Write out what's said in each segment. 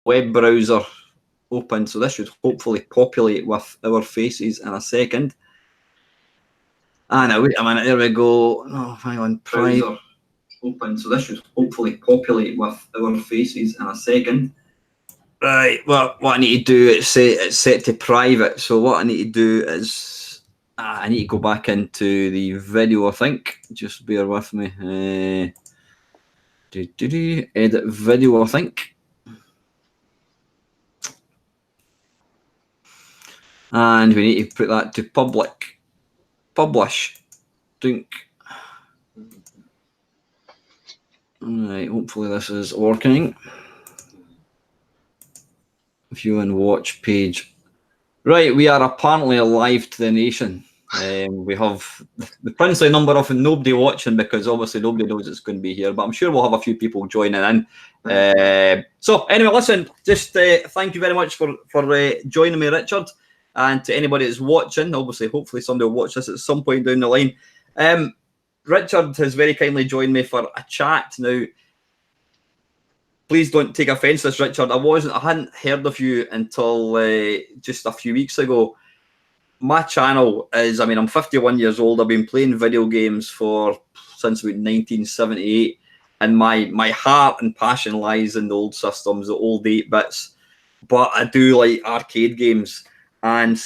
web browser open, so this should hopefully populate with our faces in a second. Wait a minute, there we go. Oh, hang on, browser open, so this should hopefully populate with our faces in a second. Right, well, what I need to do is it's set to private, so what I need to do is I need to go back into the video, I think. Just bear with me. Edit video, I think. And we need to put that to public. Publish. Dunk. Alright, hopefully this is working. View and watch page. Right, we are apparently alive to the nation. We have the princely number of nobody watching because obviously nobody knows it's going to be here, but I'm sure we'll have a few people joining in. So anyway, listen, just thank you very much for joining me, Richard, and to anybody that's watching. Obviously, hopefully somebody will watch this at some point down the line. Richard has very kindly joined me for a chat. Now, please don't take offence to this, Richard. I hadn't heard of you until just a few weeks ago. My channel is, I'm 51 years old. I've been playing video games since about 1978. And my heart and passion lies in the old systems, the old 8-bits. But I do like arcade games. And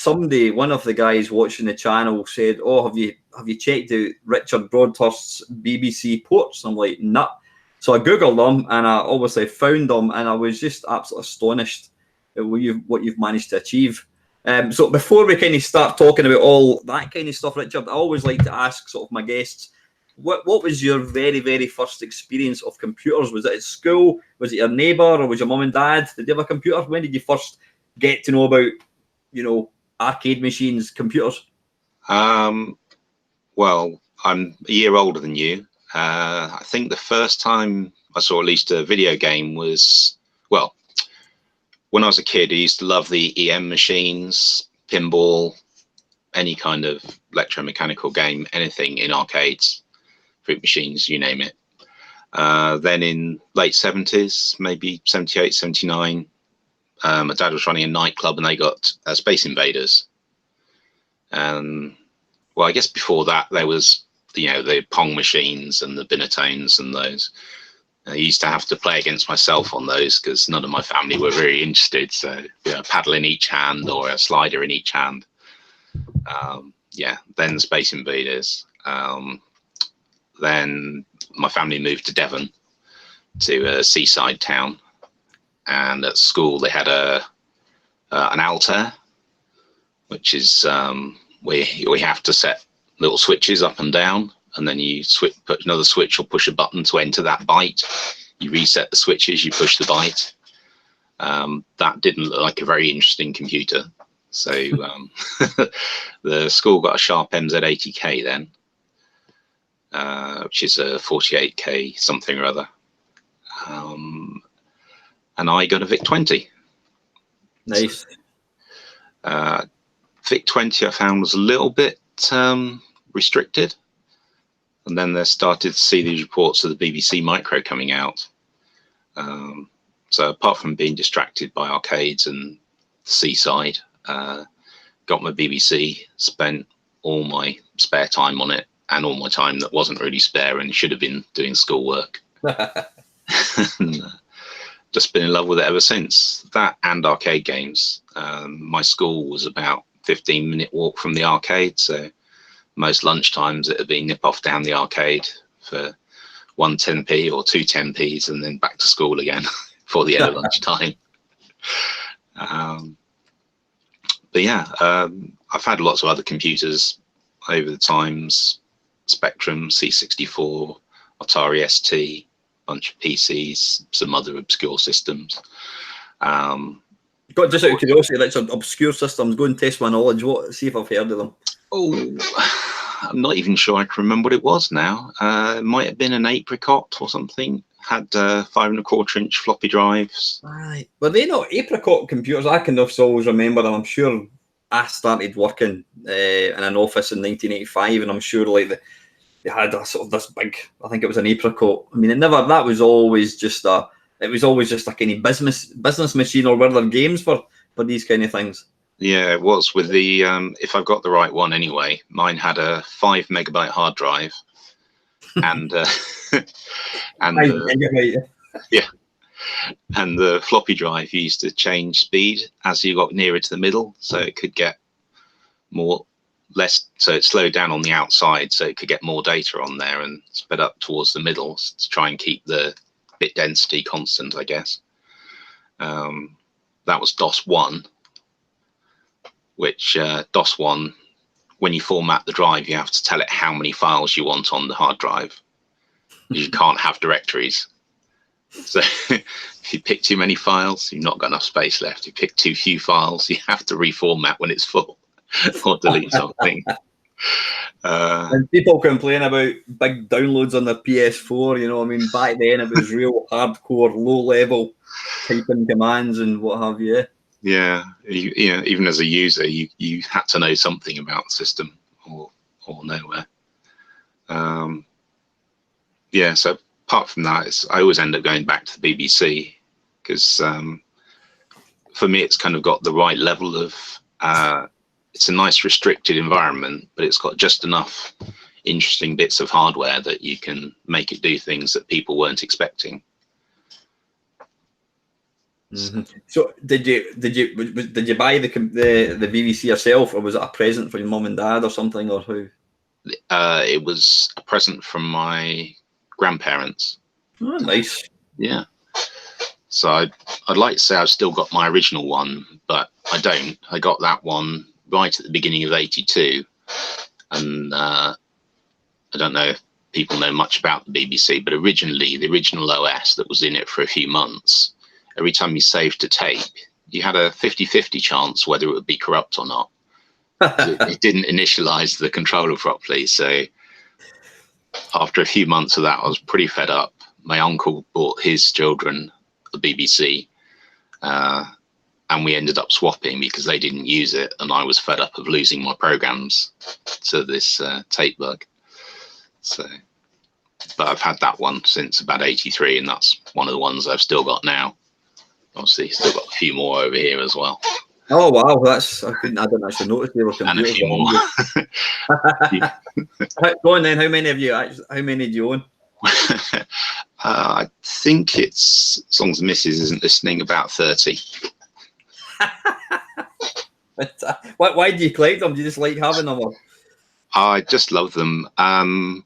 one of the guys watching the channel said, "Oh, have you checked out Richard Broadhurst's BBC ports?" I'm like, "Nah." So I googled them and I obviously found them, and I was just absolutely astonished at what you've managed to achieve. So before we kind of start talking about all that kind of stuff, Richard, I always like to ask sort of my guests, what was your very, very first experience of computers? Was it at school? Was it your neighbour, or was your mum and dad? Did they have a computer? When did you first get to know about, arcade machines, computers? Well, I'm a year older than you. I think the first time I saw at least a video game was, well, when I was a kid, I used to love the EM machines, pinball, any kind of electromechanical game, anything in arcades, fruit machines, you name it. Then in late 70s, maybe 78, 79, my dad was running a nightclub and they got Space Invaders. Well, I guess before that, there was, the Pong machines and the Binatones and those. I used to have to play against myself on those because none of my family were very interested. So, a paddle in each hand or a slider in each hand. Then Space Invaders. Then my family moved to Devon, to a seaside town. And at school, they had an Altair, which is we have to set little switches up and down, and then you put another switch or push a button to enter that byte. You reset the switches, you push the byte. That didn't look like a very interesting computer. So the school got a Sharp MZ80K then, which is a 48K something or other. And I got a VIC-20. Nice. VIC-20 I found was a little bit restricted, and then they started to see these reports of the BBC Micro coming out. So apart from being distracted by arcades and the seaside, got my BBC, spent all my spare time on it, and all my time that wasn't really spare and should have been doing schoolwork. And, just been in love with it ever since. That and arcade games. My school was about 15-minute walk from the arcade, so most lunchtimes it would be nip off down the arcade for 1 10p or 2 10p's and then back to school again for the end of lunchtime. But yeah, I've had lots of other computers over the times: Spectrum, C64, Atari ST, bunch of PCs, some other obscure systems. Just out of curiosity, Richard, obscure systems, go and test my knowledge. See if I've heard of them. Oh, I'm not even sure I can remember what it was now. It might have been an Apricot or something. Had 5 1/4-inch floppy drives. Right. Were they not Apricot computers? I can just always remember them. I'm sure I started working in an office in 1985, and I'm sure they had a sort of this big, I think it was an Apricot. I mean, that was always just it was always just like any business machine, or were there games for these kind of things? Yeah, it was with the if I've got the right one anyway. Mine had a 5 megabyte hard drive, and yeah, and the floppy drive used to change speed as you got nearer to the middle, so it could get less. So it slowed down on the outside, so it could get more data on there, and sped up towards the middle to try and keep the bit density constant, I guess. That was DOS 1. Which DOS 1, when you format the drive, you have to tell it how many files you want on the hard drive. You can't have directories. So if you pick too many files, you've not got enough space left. If you pick too few files, you have to reformat when it's full or delete something. And people complain about big downloads on their PS4. You know, I mean, back then it was real hardcore, low-level typing commands and what have you. Yeah, you know, even as a user, you had to know something about the system, or nowhere. Yeah, so apart from that, I always end up going back to the BBC, because for me, it's kind of got the right level of. It's a nice restricted environment, but it's got just enough interesting bits of hardware that you can make it do things that people weren't expecting. Mm-hmm. So did you buy the BBC yourself, or was it a present for your mum and dad or something, or who? It was a present from my grandparents. Oh, nice. Yeah. So I'd like to say I've still got my original one, but I don't. I got that one right at the beginning of '82, and I don't know if people know much about the BBC, but originally the original OS that was in it for a few months, every time you saved a tape, you had a 50-50 chance whether it would be corrupt or not. It didn't initialize the controller properly. So after a few months of that, I was pretty fed up. My uncle bought his children the BBC, and we ended up swapping because they didn't use it, and I was fed up of losing my programs to this tape bug. So, but I've had that one since about '83, and that's one of the ones I've still got now. Obviously, still got a few more over here as well. Oh wow, I didn't actually notice they were computers. And a few more. Go on then. How many do you own? I think it's, as long as the missus isn't listening, about 30. Why do you collect them? Do you just like having them? Or? I just love them. I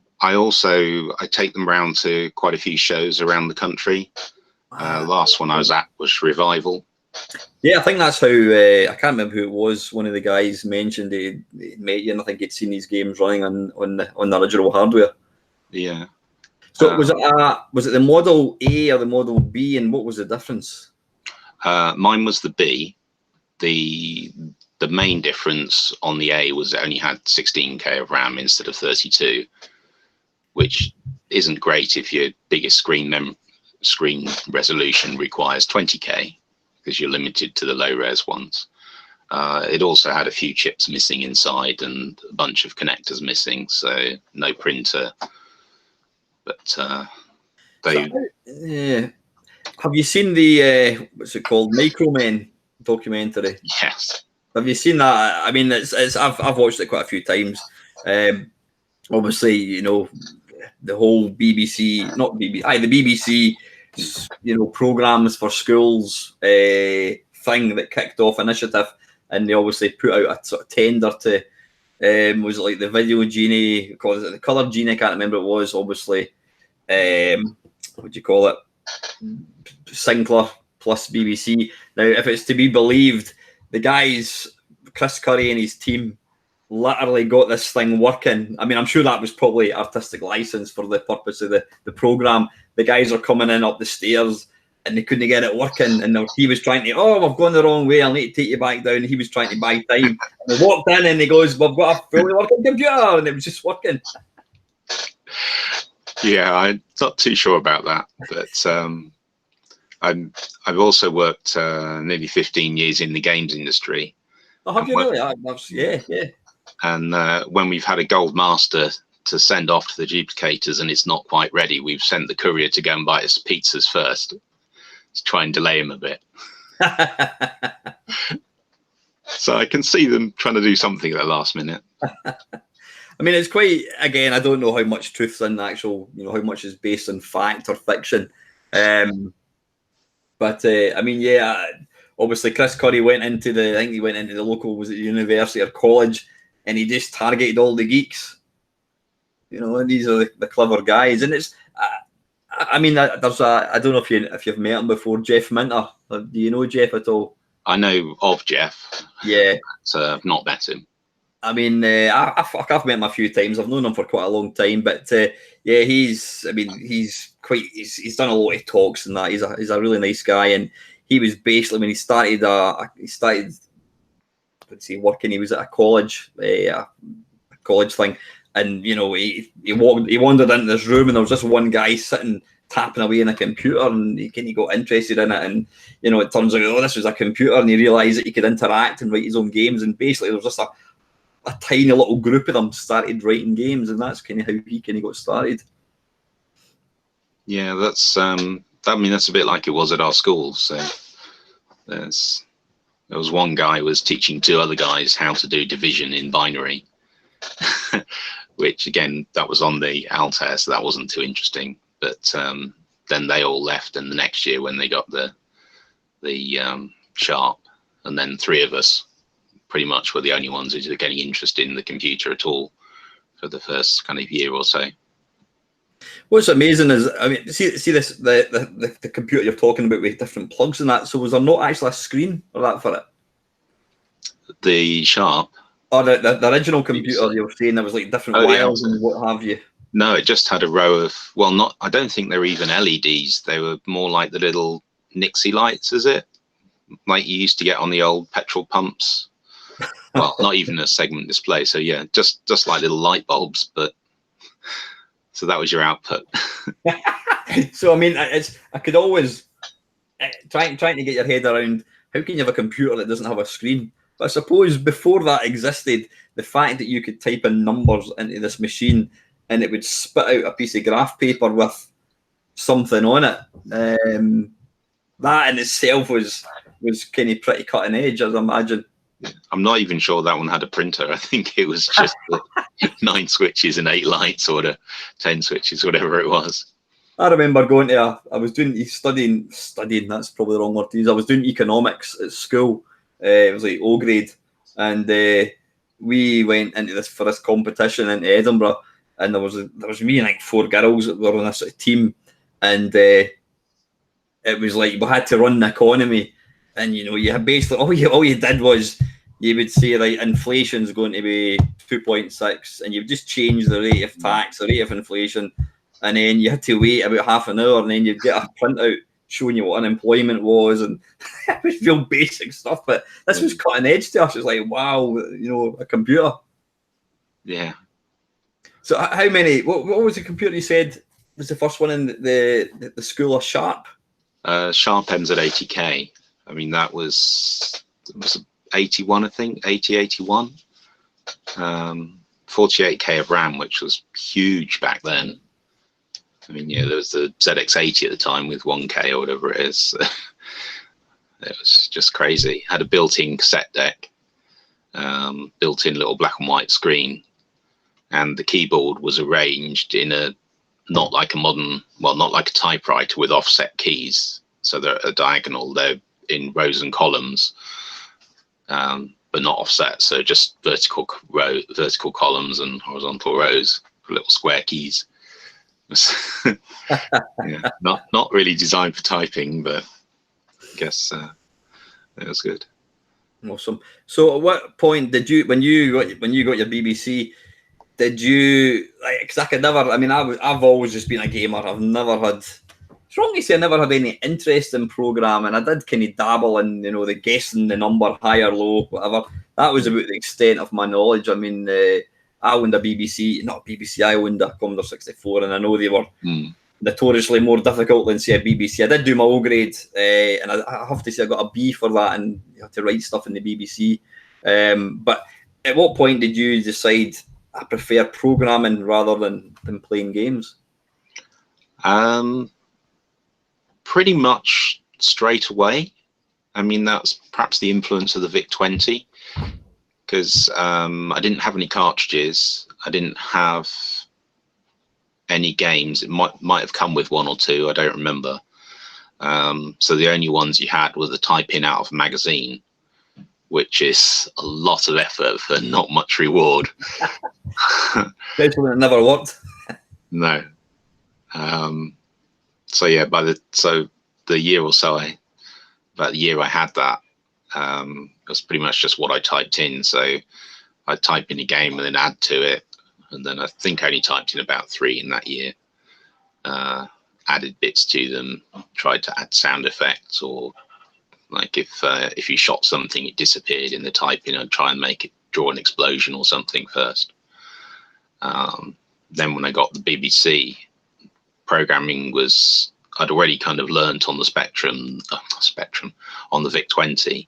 take them around to quite a few shows around the country. Last one I was at was Revival. Yeah, I think that's how, I can't remember who it was. One of the guys mentioned he met you, and I think he'd seen these games running on the original hardware. Yeah. So was it the Model A or the Model B, and what was the difference? Mine was the B. The main difference on the A was it only had 16K of RAM instead of 32, which isn't great if your biggest screen resolution requires 20K, because you're limited to the low res ones. It also had a few chips missing inside and a bunch of connectors missing, so no printer. But have you seen the what's it called, Micromen documentary? Yes. Have you seen that? I mean, I've watched it quite a few times. Obviously, you know, the whole BBC, the BBC, you know, programs for schools thing that kicked off initiative, and they obviously put out a sort of tender to was it like the Video Genie, because the Colour Genie, I can't remember what it was, obviously. What do you call it? Sinclair plus BBC. Now, if it's to be believed, the guys, Chris Curry and his team, literally got this thing working. I mean, I'm sure that was probably artistic license for the purpose of the program. The guys are coming in up the stairs and they couldn't get it working, and he was trying to, we've gone the wrong way, I'll need to take you back down. He was trying to buy time. And they walked in and he goes, we've got a fully working computer, and it was just working. Yeah, I'm not too sure about that, but I've also worked nearly 15 years in the games industry. Oh, have you really? Yeah. And when we've had a gold master to send off to the duplicators and it's not quite ready, we've sent the courier to go and buy us pizzas first. to try and delay him a bit. So I can see them trying to do something at the last minute. I mean, it's quite, again, I don't know how much truth's in the actual, how much is based on fact or fiction. But I mean, yeah, obviously Chris Curry went into the local, was it university or college, and he just targeted all the geeks. And these are the clever guys. And it's, I mean, I don't know if you've met him before, Jeff Minter. Do you know Jeff at all? I know of Jeff. Yeah. So I've not met him. I mean, I've met him a few times. I've known him for quite a long time, but yeah, he's done a lot of talks and that. He's a really nice guy, and he was basically, when he started working, he was at a college thing, and he wandered into this room, and there was just one guy sitting tapping away in a computer, and he got interested in it, and it turns out, this was a computer, and he realised that he could interact and write his own games, and basically there was just a tiny little group of them started writing games, and that's kind of how he kind of got started. Yeah, that's that's a bit like it was at our school. So there was one guy who was teaching two other guys how to do division in binary, which again, that was on the Altair, so that wasn't too interesting. But then they all left, and the next year when they got the Sharp, and then three of us pretty much were the only ones who were getting interested in the computer at all for the first kind of year or so. What's amazing is, I mean, see this, the computer you're talking about with different plugs and that. So was there not actually a screen or that for it? The Sharp? Or the original computer you were saying, there was like different wires and what have you? No, it just had a row of, I don't think they were even LEDs. They were more like the little Nixie lights, is it? Like you used to get on the old petrol pumps. Well, not even a segment display. So yeah, just like little light bulbs, but so that was your output. So I mean, I could always trying to get your head around how can you have a computer that doesn't have a screen? But I suppose before that existed, the fact that you could type in numbers into this machine and it would spit out a piece of graph paper with something on it, that in itself was kind of pretty cutting edge, as I imagine. I'm not even sure that one had a printer. I think it was just 9 switches and 8 lights, or 10 switches, whatever it was. I remember going to I was studying, that's probably the wrong word to use. I was doing economics at school. It was like O grade. And we went into this competition in Edinburgh, and there was me and like 4 girls that were on this team. And it was like we had to run the economy. And you had basically all you did was you would say, right, inflation's going to be 2.6, and you would just change the rate of tax, the rate of inflation, and then you had to wait about half an hour, and then you'd get a printout showing you what unemployment was, and it was real basic stuff. But this was cutting edge to us. It's like, wow, a computer. Yeah. So how many? What was the computer you said was the first one in the school of Sharp? Sharp ends at 80K. I mean, it was 81, I think, 81. 48K of RAM, which was huge back then. I mean, there was the ZX80 at the time with 1K or whatever it is. It was just crazy. Had a built-in cassette deck, built-in little black and white screen, and the keyboard was arranged in not like a typewriter with offset keys. So they're a diagonal. They're in rows and columns, but not offset, so just vertical columns and horizontal rows for little square keys. Yeah, not really designed for typing, but I guess it was good. Awesome. So at what point did you, when you got your BBC, did you like? Because I could never. I mean, I've always just been a gamer. I've never had. It's wrong to say I never had any interest in programming. I did kind of dabble in, the guessing the number, high or low, whatever. That was about the extent of my knowledge. I mean, I owned a I owned a Commodore 64, and I know they were notoriously more difficult than, say, a BBC. I did do my O grade, and I have to say I got a B for that, and you had to write stuff in the BBC. But at what point did you decide I prefer programming rather than playing games? Pretty much straight away. I mean, that's perhaps the influence of the VIC-20, because I didn't have any cartridges. I didn't have any games. It might have come with one or two. I don't remember. So the only ones you had were the type in out of a magazine, which is a lot of effort for not much reward. Especially when it never worked. No. So yeah, the year or so, about the year I had that, it was pretty much just what I typed in. So I'd type in a game and then add to it. And then I think I only typed in about 3 in that year. Added bits to them, tried to add sound effects, or like if you shot something, it disappeared in the typing, I'd try and make it draw an explosion or something first. Then when I got the BBC, programming I'd already kind of learnt on the Spectrum on the VIC-20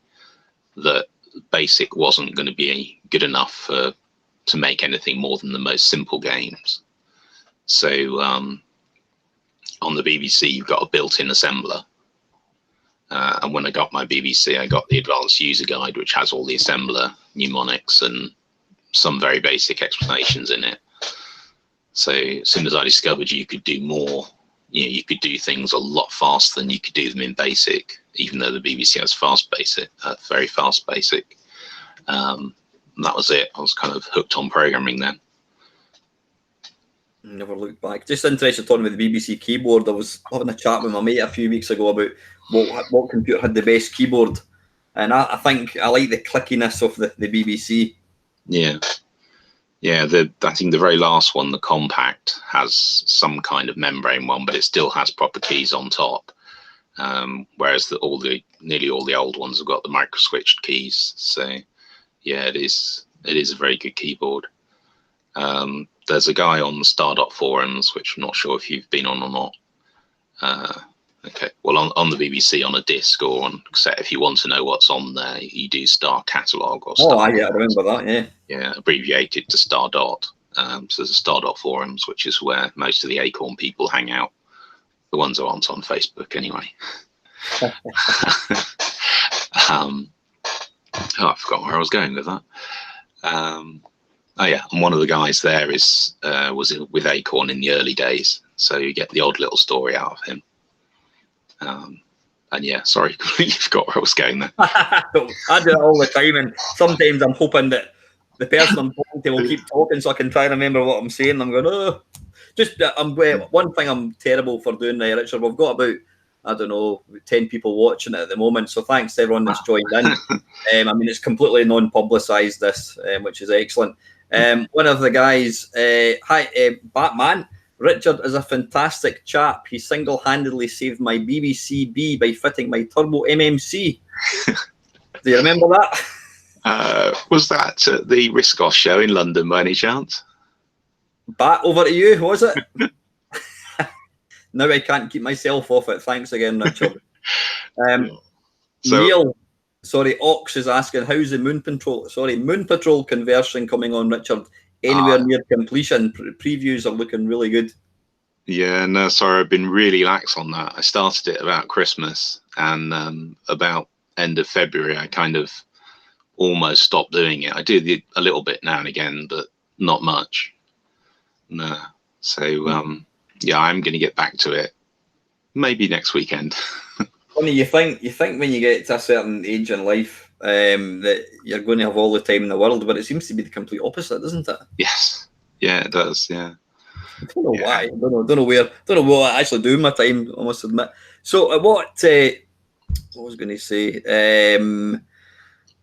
that BASIC wasn't going to be good enough to make anything more than the most simple games. So on the BBC, you've got a built-in assembler. And when I got my BBC, I got the Advanced User Guide, which has all the assembler mnemonics and some very basic explanations in it. So as soon as I discovered you could do more, you could do things a lot faster than you could do them in BASIC, even though the BBC has very fast BASIC. And that was it. I was kind of hooked on programming then. Never looked back. Just interested talking about the BBC keyboard. I was having a chat with my mate a few weeks ago about what computer had the best keyboard, and I think I like the clickiness of the BBC. Yeah. I think the very last one, the Compact, has some kind of membrane one, but it still has proper keys on top. Whereas nearly all the old ones have got the micro switched keys. So yeah, it is a very good keyboard. There's a guy on the Stardot forums, which I'm not sure if you've been on or not. Okay, well, on the BBC, on a disc or on cassette, if you want to know what's on there, you do Star Catalog or Star. Oh, yeah, I remember that. Yeah. Yeah, abbreviated to Stardot. So there's a Stardot forums, which is where most of the Acorn people hang out. The ones that aren't on Facebook, anyway. I forgot where I was going with that. Oh yeah, and one of the guys there was with Acorn in the early days, so you get the odd little story out of him. And yeah, sorry, completely forgot where I was going there. I do it all the time, and sometimes I'm hoping that the person I'm talking to will keep talking so I can try and remember what I'm saying. I'm going, one thing I'm terrible for doing there, Richard. We've got about, I don't know, 10 people watching it at the moment, so thanks to everyone that's joined in. I mean, it's completely non-publicised, this, which is excellent. One of the guys, hi, Batman. Richard is a fantastic chap. He single-handedly saved my BBC B by fitting my turbo MMC. Do you remember that? Was that at the Riscos show in London by any chance? Bat, over to you, was it? Now I can't keep myself off it. Thanks again, Richard. Ox is asking, how's the Moon Patrol conversion coming on, Richard? Anywhere near completion? Previews are looking really good. Yeah, no, sorry, I've been really lax on that. I started it about Christmas, and about end of February, I kind of almost stopped doing it. I do a little bit now and again, but not much. No, so yeah, I'm going to get back to it maybe next weekend. Funny, you think when you get to a certain age in life that you're going to have all the time in the world, but it seems to be the complete opposite, doesn't it? Yes, yeah, it does. Yeah, I don't know why. I don't know what I actually do in my time, I must admit. So what was I going to say?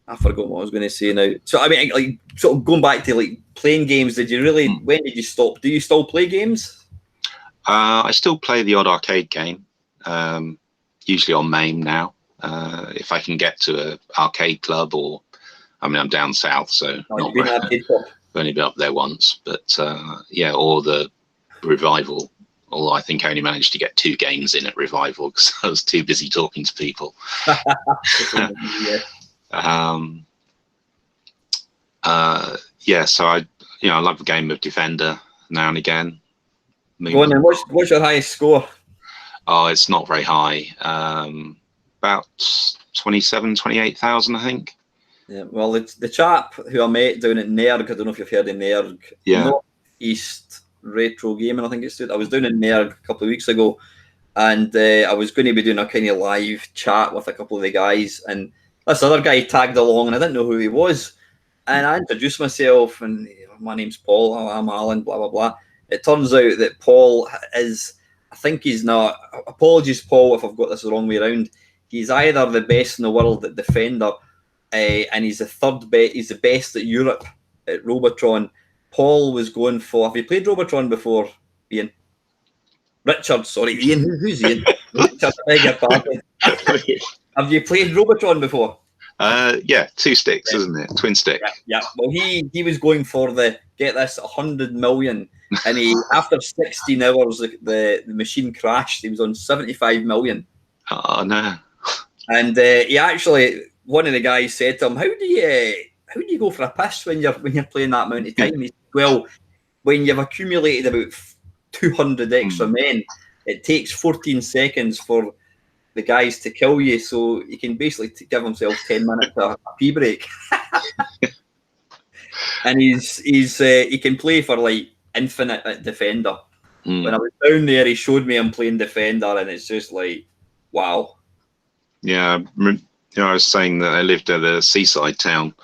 I forgot what I was going to say now. So I mean, like, sort of going back to like playing games. Did you really? When did you stop? Do you still play games? I still play the odd arcade game. Usually on MAME now. If I can get to an arcade club, or I mean, I'm down south, so not very, I've only been up there once. But yeah, or the Revival. Although I think I only managed to get 2 games in at Revival because I was too busy talking to people. Yeah. Yeah, so I love a game of Defender now and again. Go on then. What's your highest score? Oh, it's not very high. about 28,000, I think. Yeah, well, it's the chap who I met down at Nerg. I don't know if you've heard of Nerg. Yeah. North East Retro Gaming, I think it's. I was down in Nerg a couple of weeks ago, and I was going to be doing a kind of live chat with a couple of the guys, and this other guy tagged along, and I didn't know who he was, and I introduced myself, and my name's Paul. I'm Alan. Blah blah blah. It turns out that Paul is. I think he's not. Apologies, Paul, if I've got this the wrong way around. He's either the best in the world at Defender. And he's the third best. He's the best at Europe at Robotron. Paul was going for. Have you played Robotron before, Ian? Richard, sorry, Ian. Who's Ian? Richard, I beg your pardon. Have you played Robotron before? Yeah, 2 sticks, isn't it? Twin stick. Yeah. Well, he was going for the get this 100 million, and he after 16 hours the machine crashed. He was on 75 million. Oh no! And he actually. One of the guys said to him, "How do you go for a piss when you're playing that amount of time?" He said, "Well, when you've accumulated about 200 extra men, it takes 14 seconds for the guys to kill you, so he can basically give himself 10 minutes of a pee break." And he can play for like infinite at Defender. When I was down there, he showed me him playing Defender, and it's just like, wow. Yeah. I was saying that I lived at a seaside town.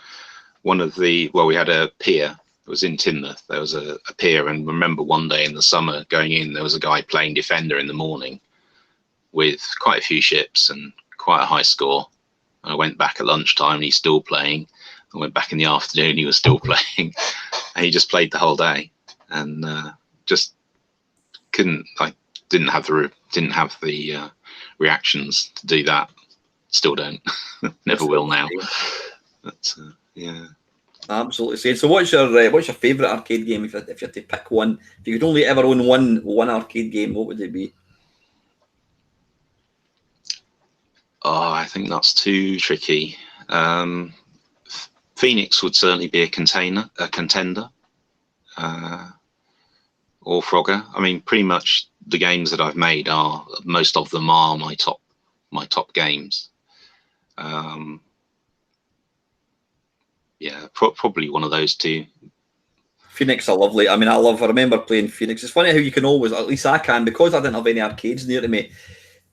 We had a pier. It was in Teignmouth. There was a pier, and remember one day in the summer going in, there was a guy playing Defender in the morning with quite a few ships and quite a high score. I went back at lunchtime, and he's still playing. I went back in the afternoon, he was still playing, and he just played the whole day, and just didn't have the reactions to do that. Still don't. Never will now. But yeah, absolutely. So, what's your favourite arcade game? If you had to pick one, if you could only ever own one arcade game, what would it be? Oh, I think that's too tricky. Phoenix would certainly be a contender, or Frogger. I mean, pretty much the games that I've made most of them are my top games. Yeah, probably one of those two. Phoenix are lovely. I mean, I remember playing Phoenix. It's funny how you can always, at least I can, because I didn't have any arcades near to me.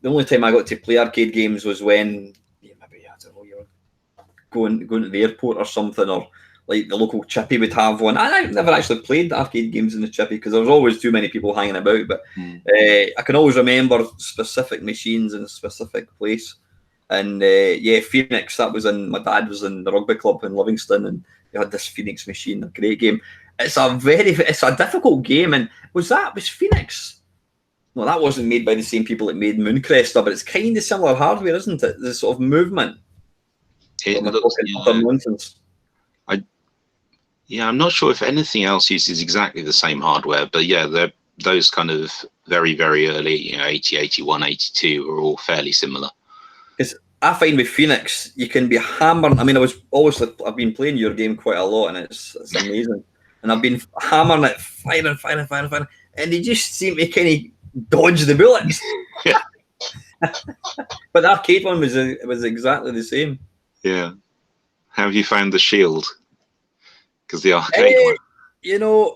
The only time I got to play arcade games was when maybe I don't know, you're going to the airport or something, or like the local chippy would have one. I never actually played arcade games in the chippy because there was always too many people hanging about. But I can always remember specific machines in a specific place. And Phoenix. That was my dad was in the rugby club in Livingston, and they had this Phoenix machine. A great game. It's a difficult game. And was Phoenix? No, that wasn't made by the same people that made Mooncrester, but it's kind of similar hardware, isn't it? The sort of movement. It looks, nonsense. I'm not sure if anything else uses exactly the same hardware, but yeah, they're those kind of very, very early, 80, 81, 82 are all fairly similar. Because I find with Phoenix, you can be hammering. I mean, I've been playing your game quite a lot, and it's amazing. And I've been hammering it, firing, and they just seem to kind of dodge the bullets. But the arcade one was exactly the same. Yeah. How have you found the shield? Because the arcade one.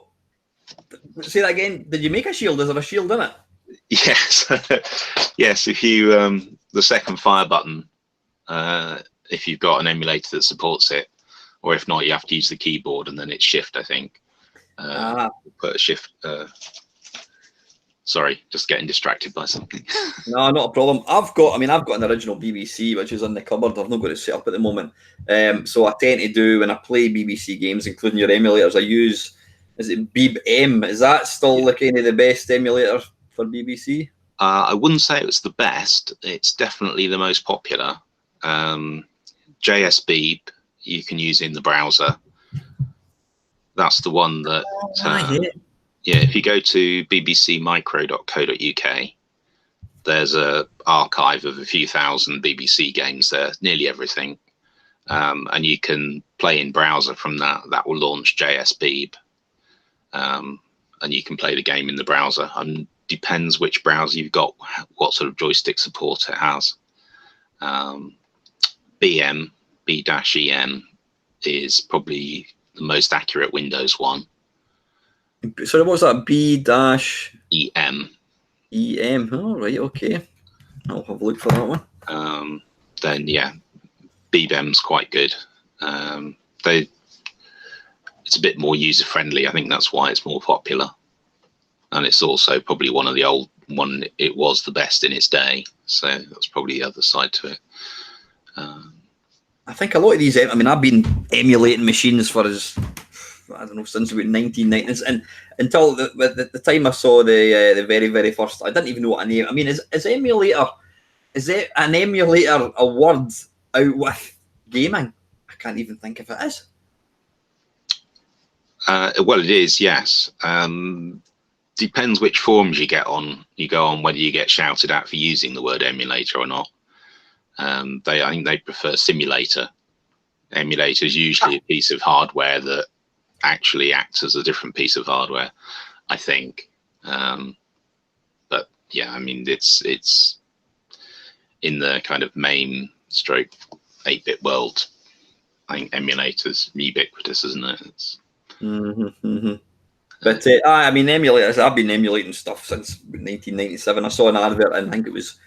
Say that again. Did you make a shield? Is there a shield in it? Yes. Yes. If you the second fire button, if you've got an emulator that supports it, or if not, you have to use the keyboard, and then it's shift, I think. Put a shift. Sorry, just getting distracted by something. No, not a problem. I've got an original BBC which is in the cupboard. I've not got it set up at the moment. So I tend to do when I play BBC games, including your emulators, I use. Is it Beeb M? Is that still the kind of the best emulator for BBC? I wouldn't say it's the best. It's definitely the most popular. JS Beeb you can use in the browser. That's the one that. If you go to bbcmicro.co.uk, there's a archive of a few thousand BBC games there, nearly everything, and you can play in browser from that. That will launch JS Beeb. And you can play the game in the browser. Depends which browser you've got, what sort of joystick support it has. BM, B-EM is probably the most accurate Windows one. So what's that? B-EM. EM. Oh, right, okay. I'll have a look for that one. Then yeah, BBEM's quite good. It's a bit more user friendly. I think that's why it's more popular, and it's also probably one of the old one. It was the best in its day, so that's probably the other side to it. I think a lot of these. I mean, I've been emulating machines for I don't know, since about 1990s, and until the time I saw the very first. I didn't even know what a name. I mean, is emulator? Is it an emulator a word out with gaming? I can't even think if it is. Well, it is, yes. Depends which forums you go on, whether you get shouted at for using the word emulator or not. I think they prefer simulator. Emulator is usually a piece of hardware that actually acts as a different piece of hardware, I think. But yeah, I mean, it's in the kind of MAME stroke 8-bit world. I think emulator's ubiquitous, isn't it? But I mean, emulators. I've been emulating stuff since 1997. I saw an advert, and I think it was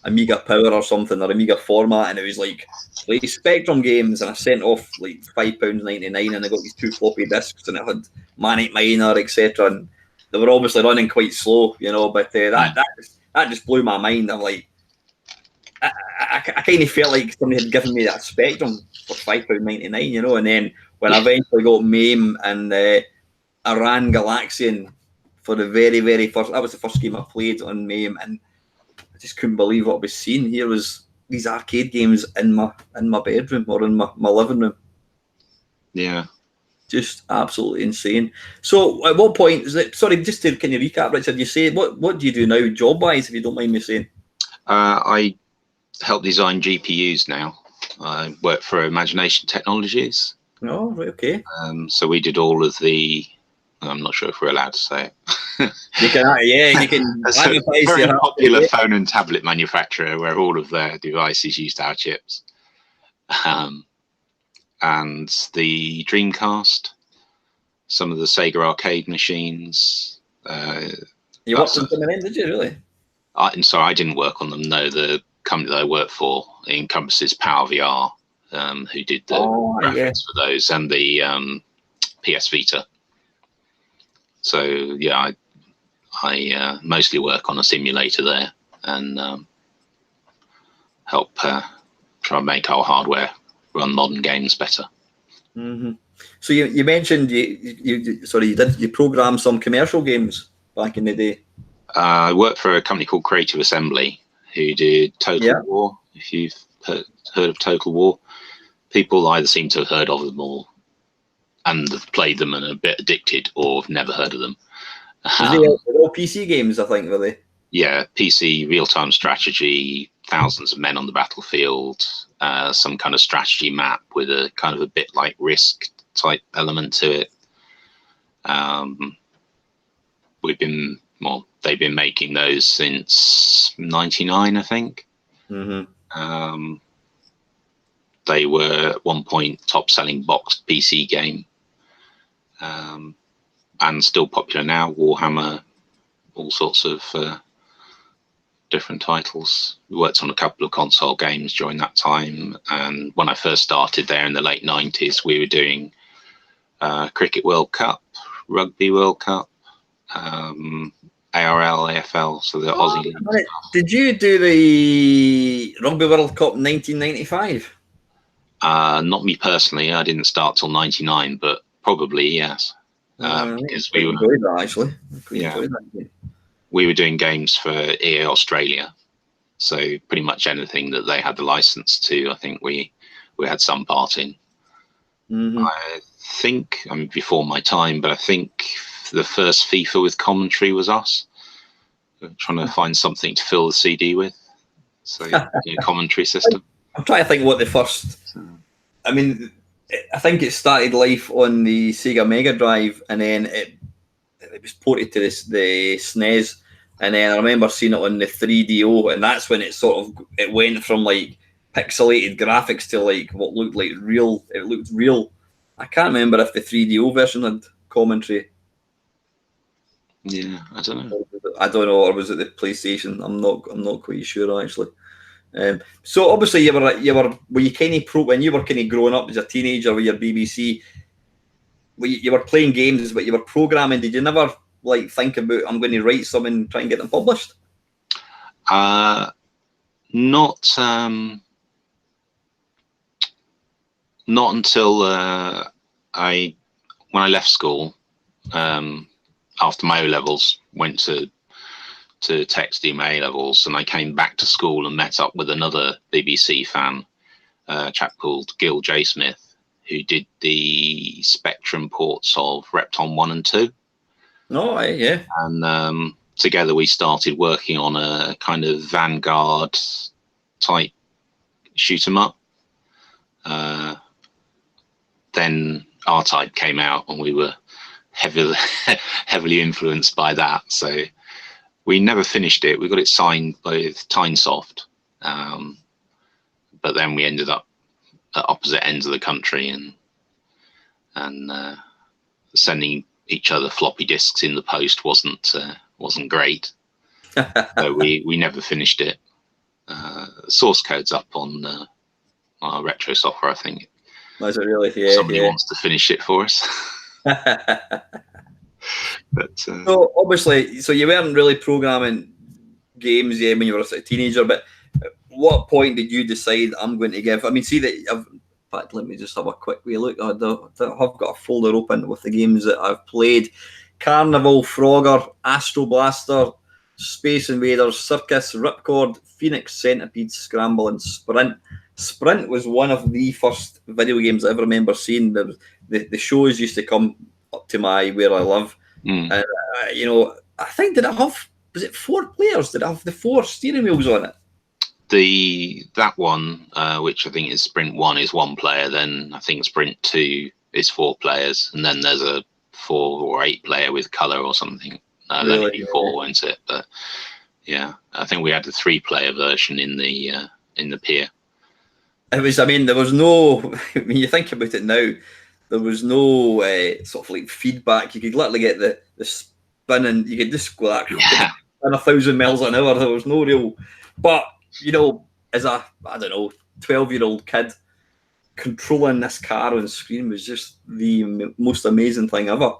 Amiga Power or something, or Amiga Format, and it was like play Spectrum games, and I sent off like £5.99, and I got these 2 floppy disks, and it had Manic Miner, etc. And they were obviously running quite slow, you know. But that just blew my mind. I'm like, I kind of felt like somebody had given me that Spectrum for £5.99, you know. And then when I eventually got MAME and I ran Galaxian for the very first. That was the first game I played on MAME, and I just couldn't believe what I was seeing. Here was these arcade games in my bedroom or in my living room. Yeah, just absolutely insane. So, at what point is it? Sorry, just to can you recap, Richard? You say what do you do now, job wise, if you don't mind me saying? I help design GPUs now. I work for Imagination Technologies. Oh, right, okay. So we did all of the. I'm not sure if we're allowed to say it. You can. It's a very popular phone and tablet manufacturer where all of their devices used our chips. And the Dreamcast, some of the Sega arcade machines. You worked on some of them, did you really? I'm sorry, I didn't work on them. No, the company that I work for encompasses Power VR, who did the graphics for those, and the PS Vita. So yeah, I mostly work on a simulator there and help try and make our hardware run modern games better. Mm-hmm. So you mentioned you programmed some commercial games back in the day. I worked for a company called Creative Assembly who did Total War. If you've heard of Total War, people either seem to have heard of them and have played them and are a bit addicted, or have never heard of them. They're all PC games, I think, were they? Yeah, PC, real-time strategy, thousands of men on the battlefield, some kind of strategy map with a kind of a bit like Risk type element to it. They've been making those since '99, I think. Mm-hmm. They were at one point top-selling boxed PC game, and still popular now. Warhammer, all sorts of different titles. We worked on a couple of console games during that time, and when I first started there in the late '90s, we were doing Cricket World Cup, Rugby World Cup, ARL, AFL, so the Aussie League. Did you do the Rugby World Cup 1995? Not me personally. I didn't start till '99, but probably yes. Because we were that, actually. We were doing games for EA Australia, so pretty much anything that they had the license to, I think we had some part in. Mm-hmm. I think, I mean, before my time, but I think the first FIFA with commentary was us. We were trying to find something to fill the CD with, so commentary system. I'm trying to think what the first. I mean, I think it started life on the Sega Mega Drive, and then it was ported to the SNES, and then I remember seeing it on the 3DO, and that's when it went from like pixelated graphics to like what looked like real. It looked real. I can't remember if the 3DO version had commentary. Yeah, I don't know. I don't know, or was it the PlayStation? I'm not quite sure actually. So obviously were you kind of when you were kind of growing up as a teenager with your BBC, you were playing games, but you were programming. Did you never like think about I'm going to write something and try and get them published? Not until when I left school after my O levels, went to text do my A levels, and I came back to school and met up with another BBC fan, a chap called Gil J. Smith, who did the Spectrum ports of Repton 1 and 2. Oh, yeah. And together we started working on a kind of Vanguard type shoot 'em up. Then R-Type came out, and we were heavily influenced by that. So we never finished it. We got it signed with Tynesoft, but then we ended up at opposite ends of the country, and sending each other floppy disks in the post wasn't great. So we never finished it. Source code's up on our retro software, I think. Was it really? Yeah. Somebody wants to finish it for us. But so obviously, so you weren't really programming games yet when you were a teenager. But at what point did you decide I'm going to give? I mean, see that. In fact, let me just have a quick wee look. I've got a folder open with the games that I've played: Carnival, Frogger, Astro Blaster, Space Invaders, Circus, Ripcord, Phoenix Centipede, Scramble, and Sprint. Sprint was one of the first video games I ever remember seeing. The shows used to come up to where I live. And, I think, was it 4 players? Did it have the 4 steering wheels on it? That one, which I think is Sprint 1, is 1 player. Then I think Sprint 2 is 4 players. And then there's a 4 or 8 player with colour or something. Really? Then it'd be 4, won't it? But yeah, I think we had the 3 player version in the pier. It was, there was no, when you think about it now, there was no sort of like feedback. You could literally get the spin, and you could just go like 1,000 miles an hour. There was no real, but as a 12-year-old kid, controlling this car on screen was just the most amazing thing ever.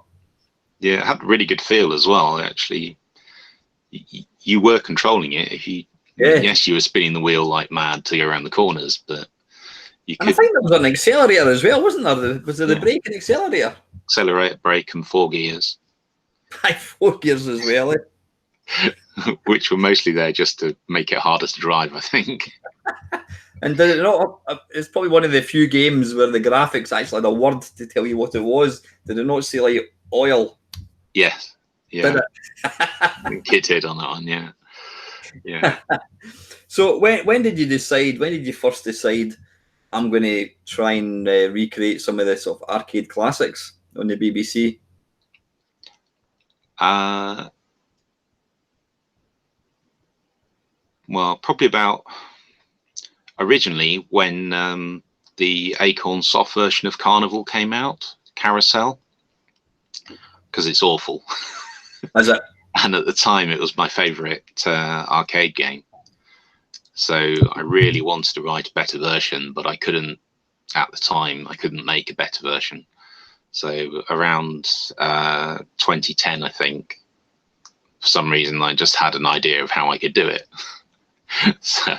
Yeah, it had a really good feel as well. Actually, you were controlling it. Yes, you were spinning the wheel like mad to go around the corners, but and I think there was an accelerator as well, wasn't there? Was there the brake and accelerator? Accelerator, brake, and 4 gears. 4 gears as well, Which were mostly there just to make it harder to drive, I think. And did it not? It's probably one of the few games where the graphics actually had a word to tell you what it was. Did it not say like oil? Yes. Yeah. Kid hit on that one. Yeah. Yeah. So when did you decide? When did you first decide I'm going to try and recreate some of the sort of arcade classics on the BBC? Well, probably about originally when the Acorn soft version of Carnival came out, Carousel, because it's awful. Is it? And at the time, it was my favourite arcade game. So I really wanted to write a better version, but I couldn't, at the time, I couldn't make a better version. So around 2010, I think, for some reason, I just had an idea of how I could do it. So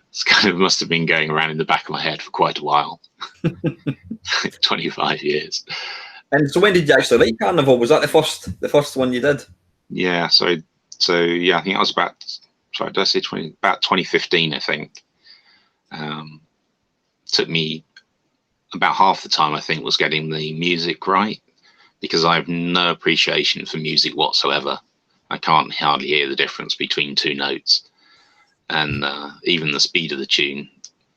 it's kind of must have been going around in the back of my head for quite a while. 25 years. And so when did you actually write Carnival? Was that the first one you did? Yeah, so yeah, I think I was about 2015, I think. Took me about half the time, I think, was getting the music right, because I have no appreciation for music whatsoever. I can't hardly hear the difference between 2 notes, and even the speed of the tune.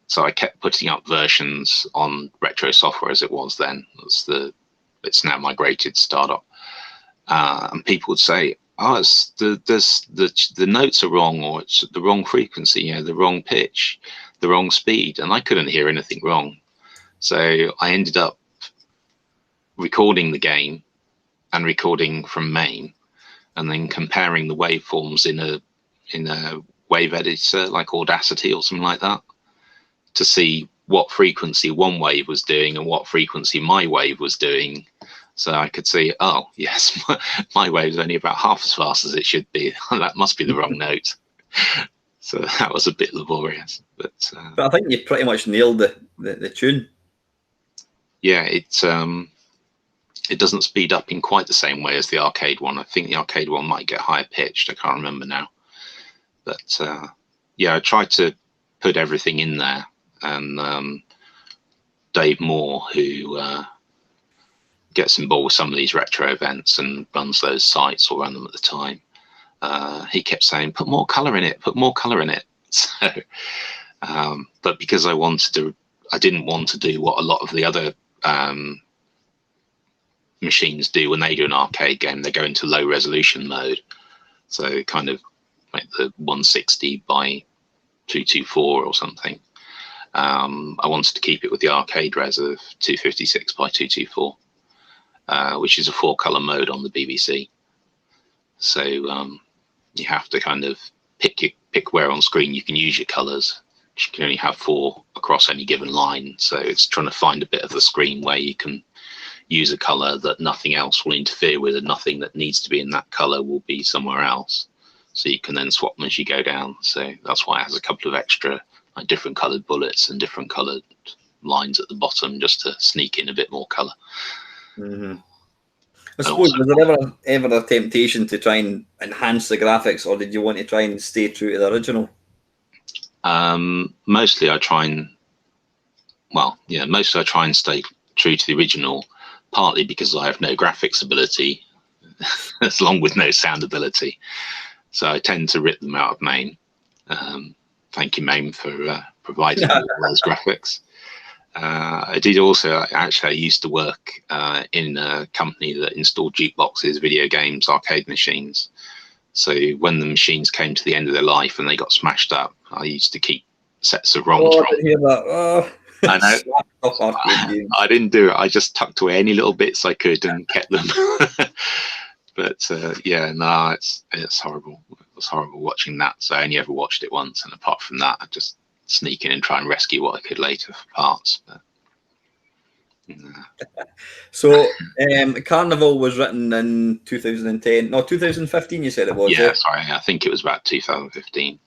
So I kept putting up versions on retro software as it was then. It's now migrated startup, and people would say, "Oh, the notes are wrong, or it's the wrong frequency, the wrong pitch." the wrong speed, and I couldn't hear anything wrong. So I ended up recording the game and recording from main, and then comparing the waveforms in a wave editor like Audacity or something like that, to see what frequency one wave was doing and what frequency my wave was doing. So I could see, oh yes, my wave's only about half as fast as it should be. That must be the wrong note. So that was a bit laborious, but I think you pretty much nailed the tune. Yeah, it doesn't speed up in quite the same way as the arcade one. I think the arcade one might get higher pitched. I can't remember now. But yeah, I tried to put everything in there. And Dave Moore, who gets involved with some of these retro events and runs those sites or ran them at the time, he kept saying, put more color in it, put more color in it. So, but because I didn't want to do what a lot of the other machines do when they do an arcade game. They go into low resolution mode, so kind of like the 160 by 224 or something. I wanted to keep it with the arcade res of 256 by 224, which is a 4-color mode on the BBC. So you have to kind of pick where on screen you can use your colors. You can only have 4 across any given line, so it's trying to find a bit of the screen where you can use a color that nothing else will interfere with, and nothing that needs to be in that color will be somewhere else. So you can then swap them as you go down. So that's why it has a couple of extra like different colored bullets and different colored lines at the bottom, just to sneak in a bit more color. Mm-hmm. I suppose, was there ever a temptation to try and enhance the graphics, or did you want to try and stay true to the original? Mostly I try and stay true to the original, partly because I have no graphics ability, along with no sound ability. So I tend to rip them out of main. Thank you, main, for providing those graphics. I did also, actually, I used to work in a company that installed jukeboxes, video games, arcade machines. So when the machines came to the end of their life and they got smashed up, I used to keep sets of ROMs. Oh, I didn't hear that. Oh. I know. I didn't do it. I just tucked away any little bits I could and kept them. But yeah, no, it's horrible. It was horrible watching that. So I only ever watched it once, and apart from that, I just sneak in and try and rescue what I could later for parts. But, So Carnival was written in 2010. No, 2015. You said it was. Yeah, sorry. I think it was about 2015.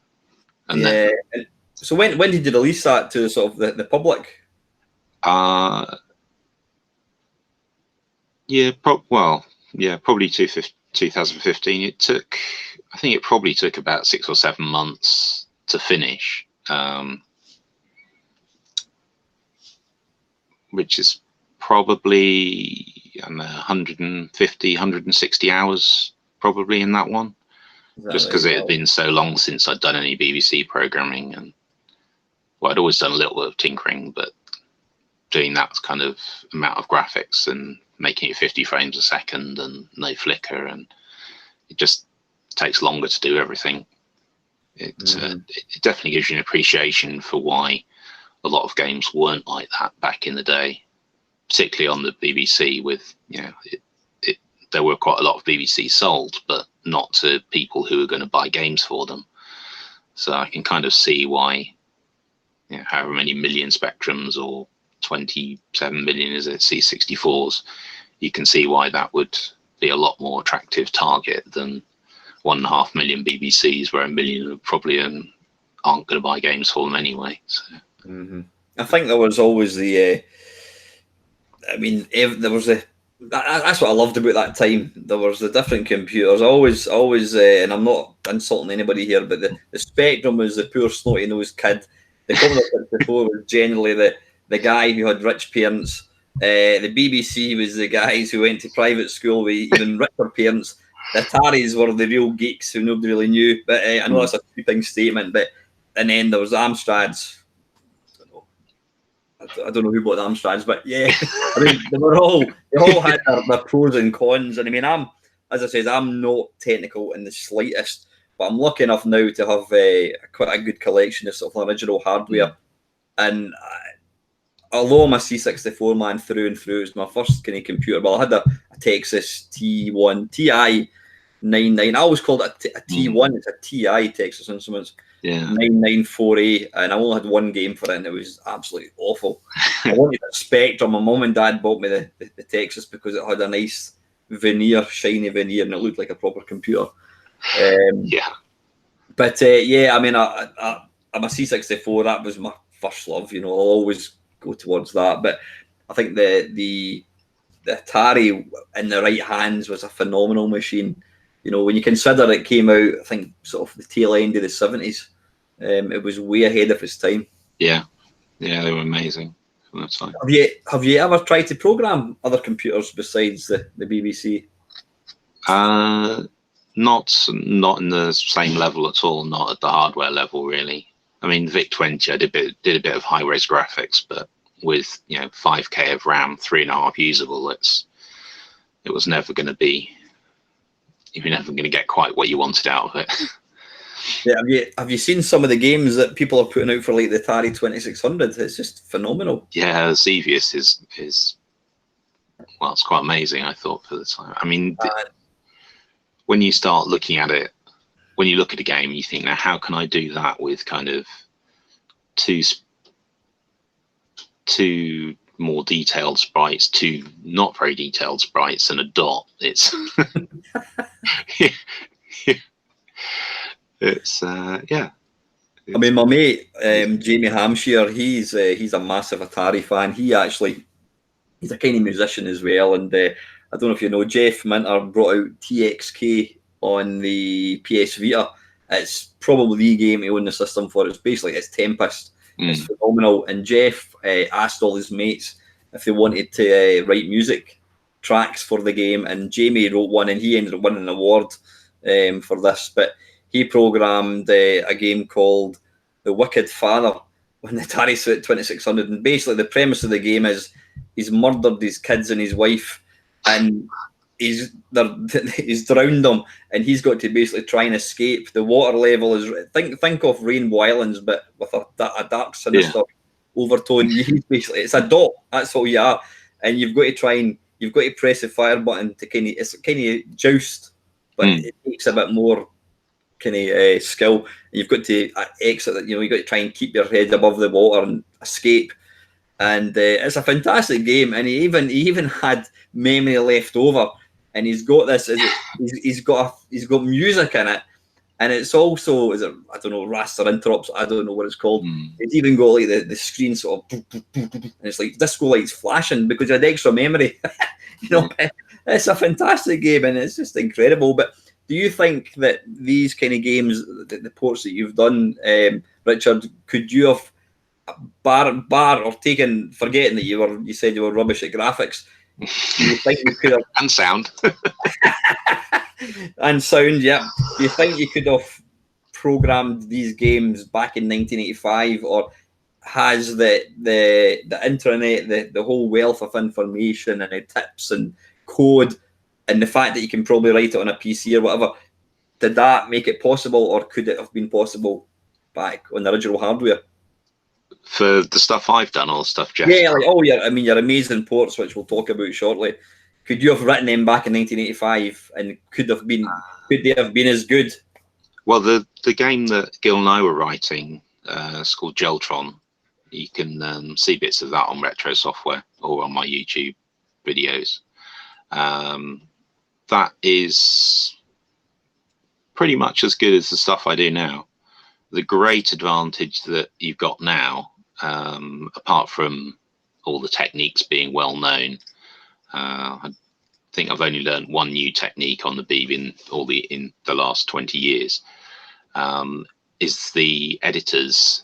And yeah. Then, so when did you release that to sort of the public? Yeah, probably 2015. I think it probably took about 6 or 7 months to finish, which is probably 150, 160 hours probably in that one, just because it had been so long since I'd done any BBC programming. And well, I'd always done a little bit of tinkering, but doing that kind of amount of graphics and making it 50 frames a second and no flicker, and it just takes longer to do everything. It definitely gives you an appreciation for why a lot of games weren't like that back in the day, particularly on the BBC. With there were quite a lot of BBC sold, but not to people who were going to buy games for them. So I can kind of see why, however many million Spectrums or 27 million is it C64s, you can see why that would be a lot more attractive target than 1.5 million BBCs, where 1 million probably aren't going to buy games for them anyway. So. I think there was always there was that's what I loved about that time. There was the different computers, always, and I'm not insulting anybody here, but the Spectrum was the poor snotty-nosed kid. The Commodore 64 was generally the guy who had rich parents. The BBC was the guys who went to private school with even richer parents. The Ataris were the real geeks who nobody really knew. But I know that's a sweeping statement. And then there was the Amstrads. I don't know who bought the Amstrads, but yeah, I mean, they all had their pros and cons. And I mean, I'm not technical in the slightest, but I'm lucky enough now to have quite a good collection of sort of original hardware. And although I'm a C64 man through and through, it was my first kind of computer. Well, I had a Texas T1 TI 99. I always called it a T1. It's a TI Texas Instruments. Yeah. 994A, and I only had one game for it, and it was absolutely awful. I wanted a Spectrum. My mum and dad bought me the Texas because it had a nice veneer, shiny veneer, and it looked like a proper computer. But yeah, I mean, I'm a C64. That was my first love. You know, I'll always go towards that. But I think the Atari in the right hands was a phenomenal machine. You know, when you consider it came out, I think sort of the tail end of the 70s, it was way ahead of its time. Yeah, they were amazing. That's fine. Have you ever tried to program other computers besides the BBC? Not in the same level at all. Not at the hardware level, really. I mean, the VIC-20, I did a bit of high-res graphics, but with 5K of RAM, 3.5 usable, it was never going to be. You're never going to get quite what you wanted out of it. Yeah, have you seen some of the games that people are putting out for like the Atari 2600? It's just phenomenal. Yeah, Xevious is well, it's quite amazing, I thought, for the time. I mean, when you start looking at it, when you look at a game, you think, now how can I do that with kind of two more detailed sprites, two not very detailed sprites, and a dot? It's it's yeah. I mean, my mate Jamie Hampshire, he's a massive Atari fan. He's a kind of musician as well, and I don't know if you know, Jeff Minter brought out TXK on the PS Vita. It's probably the game to own the system for. It's Tempest. It's phenomenal. And Jeff asked all his mates if they wanted to write music tracks for the game, and Jamie wrote one, and he ended up winning an award for this. But he programmed a game called The Wicked Father on the Atari 2600, and basically the premise of the game is he's murdered his kids and his wife, and he's drowned them, and he's got to basically try and escape. The water level is think of Rainbow Islands, but with a dark, sinister overtone. It's a dot. That's all you are, and you've got to press the fire button to kind of joust, but it takes a bit more kind of skill. You've got to exit it. You've got to try and keep your head above the water and escape. And it's a fantastic game. And he even had memory left over. And he's got this. He's got music in it, and it's also I don't know, raster interrupts. I don't know what it's called. It's even got like the screen sort of, and it's like disco lights flashing because you had extra memory. It's a fantastic game, and it's just incredible. But do you think that these kind of games, the ports that you've done, Richard, could you have bar or taken, forgetting that you said you were rubbish at graphics? Do you think you could have and sound and sound? Yeah. Do you think you could have programmed these games back in 1985, or has the internet, the whole wealth of information and the tips and code, and the fact that you can probably write it on a PC or whatever, did that make it possible, or could it have been possible back on the original hardware? For the stuff I've done, all the stuff Jeff. Yeah, like your amazing ports, which we'll talk about shortly. Could you have written them back in 1985, and could they have been as good? Well, the game that Gil and I were writing is called Geltron. You can see bits of that on Retro Software or on my YouTube videos. That is pretty much as good as the stuff I do now. The great advantage that you've got now, apart from all the techniques being well known, I think I've only learned one new technique on the Beeb in the last 20 years, is the editors,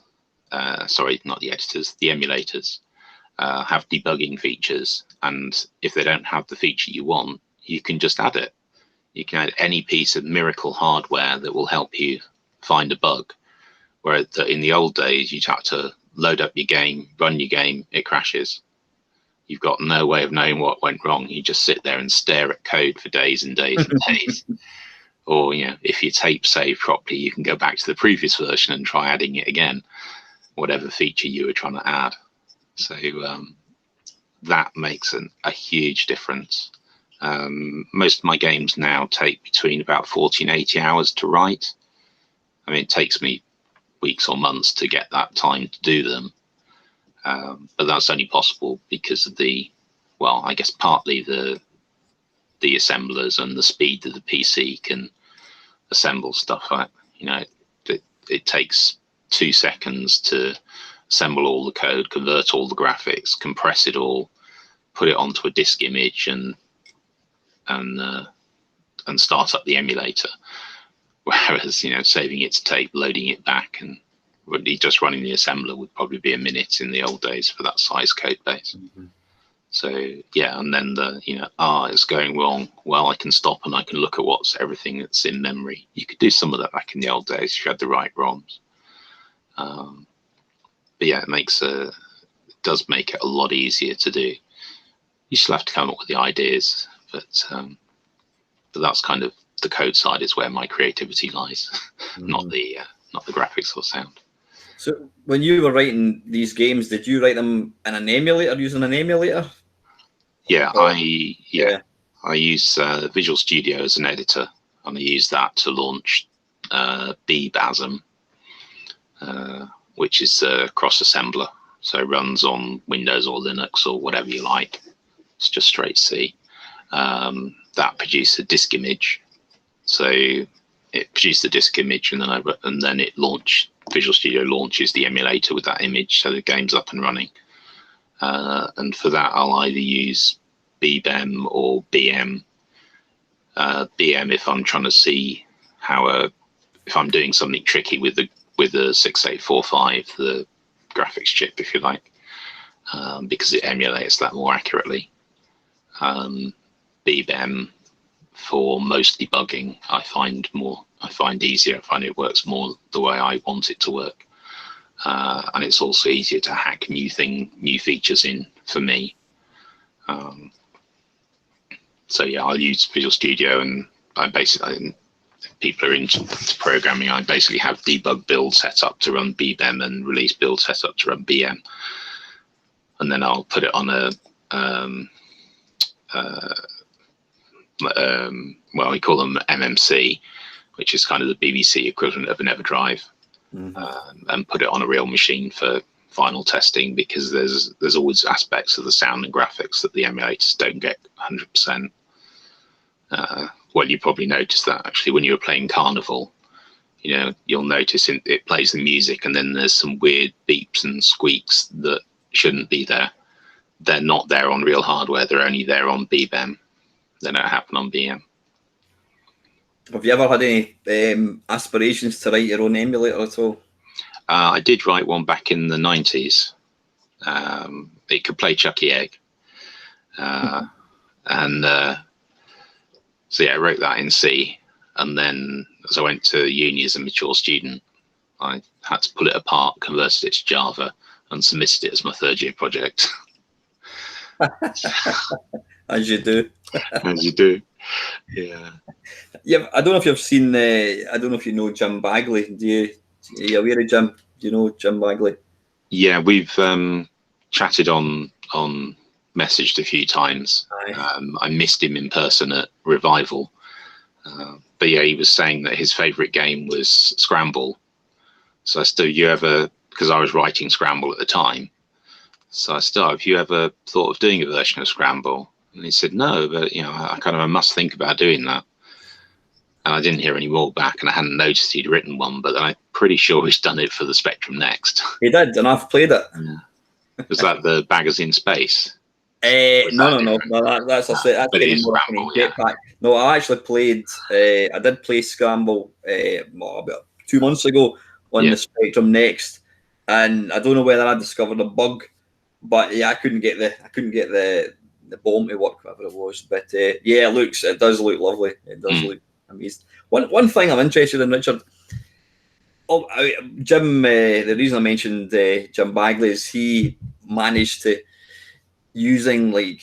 sorry, not the editors, the emulators, have debugging features. And if they don't have the feature you want, you can just add it. You can add any piece of miracle hardware that will help you find a bug. Whereas in the old days, you'd have to load up your game, run your game, it crashes. You've got no way of knowing what went wrong. You just sit there and stare at code for days and days and days. Or, if your tape saved properly, you can go back to the previous version and try adding it again, whatever feature you were trying to add. So that makes a huge difference. Most of my games now take between about 40 and 80 hours to write. I mean, it takes me weeks or months to get that time to do them. But that's only possible because of I guess partly the assemblers and the speed that the PC can assemble stuff at. It takes 2 seconds to assemble all the code, convert all the graphics, compress it all, put it onto a disk image, and start up the emulator. Whereas saving it to tape, loading it back, and really just running the assembler would probably be a minute in the old days for that size code base. Mm-hmm. So and then it's going wrong. Well, I can stop and I can look at everything that's in memory. You could do some of that back in the old days if you had the right ROMs. But it does make it a lot easier to do. You still have to come up with the ideas, but that's kind of the code side is where my creativity lies, mm-hmm. not the graphics or sound. So when you were writing these games, did you write them in an emulator, using an emulator? Yeah, I use Visual Studio as an editor, and I use that to launch BBASM, which is a cross assembler. So it runs on Windows or Linux or whatever you like. It's just straight C. That produced a disk image. So it produced the disk image, and then it launched. Visual Studio launches the emulator with that image, so the game's up and running. And for that, I'll either use BBEM or BM. BM if I'm trying to see if I'm doing something tricky with the 6845, the graphics chip, if you like, because it emulates that more accurately. BBEM for most debugging, I find easier. I find it works more the way I want it to work, and it's also easier to hack new features in for me. I'll use Visual Studio, and if people are into programming, I basically have debug build set up to run BBEM and release build set up to run BM, and then I'll put it on we call them MMC, which is kind of the BBC equivalent of an EverDrive, mm-hmm. And put it on a real machine for final testing, because there's always aspects of the sound and graphics that the emulators don't get 100%. You probably noticed that actually when you were playing Carnival, you'll notice it plays the music, and then there's some weird beeps and squeaks that shouldn't be there. They're not there on real hardware. They're only there on BBEM. They don't happen on BM. Have you ever had any aspirations to write your own emulator at all? I did write one back in the 90s. It could play Chucky Egg. I wrote that in C. And then as I went to uni as a mature student, I had to pull it apart, converted it to Java, and submitted it as my third year project. As you do. As you do. Yeah. Yeah. I don't know if you've seen. I don't know if you know Jim Bagley. Are you aware of Jim? Do you know Jim Bagley? Yeah, we've chatted on messaged a few times. I missed him in person at Revival, but yeah, he was saying that his favourite game was Scramble. So because I was writing Scramble at the time. So have you ever thought of doing a version of Scramble? And he said, no, but I must think about doing that. And I didn't hear any more back, and I hadn't noticed he'd written one, but I'm pretty sure he's done it for the Spectrum Next. He did, and I've played it. Yeah. Was that the Baggers in Space? No. That's getting more Scramble, No, I actually played. I did play Scramble about 2 months ago on the Spectrum Next, and I don't know whether I discovered a bug, but I couldn't get the bomb to work, whatever it was. But it does look lovely. It does look amazing. One thing I'm interested in, Richard. Jim. The reason I mentioned Jim Bagley is he managed to, using an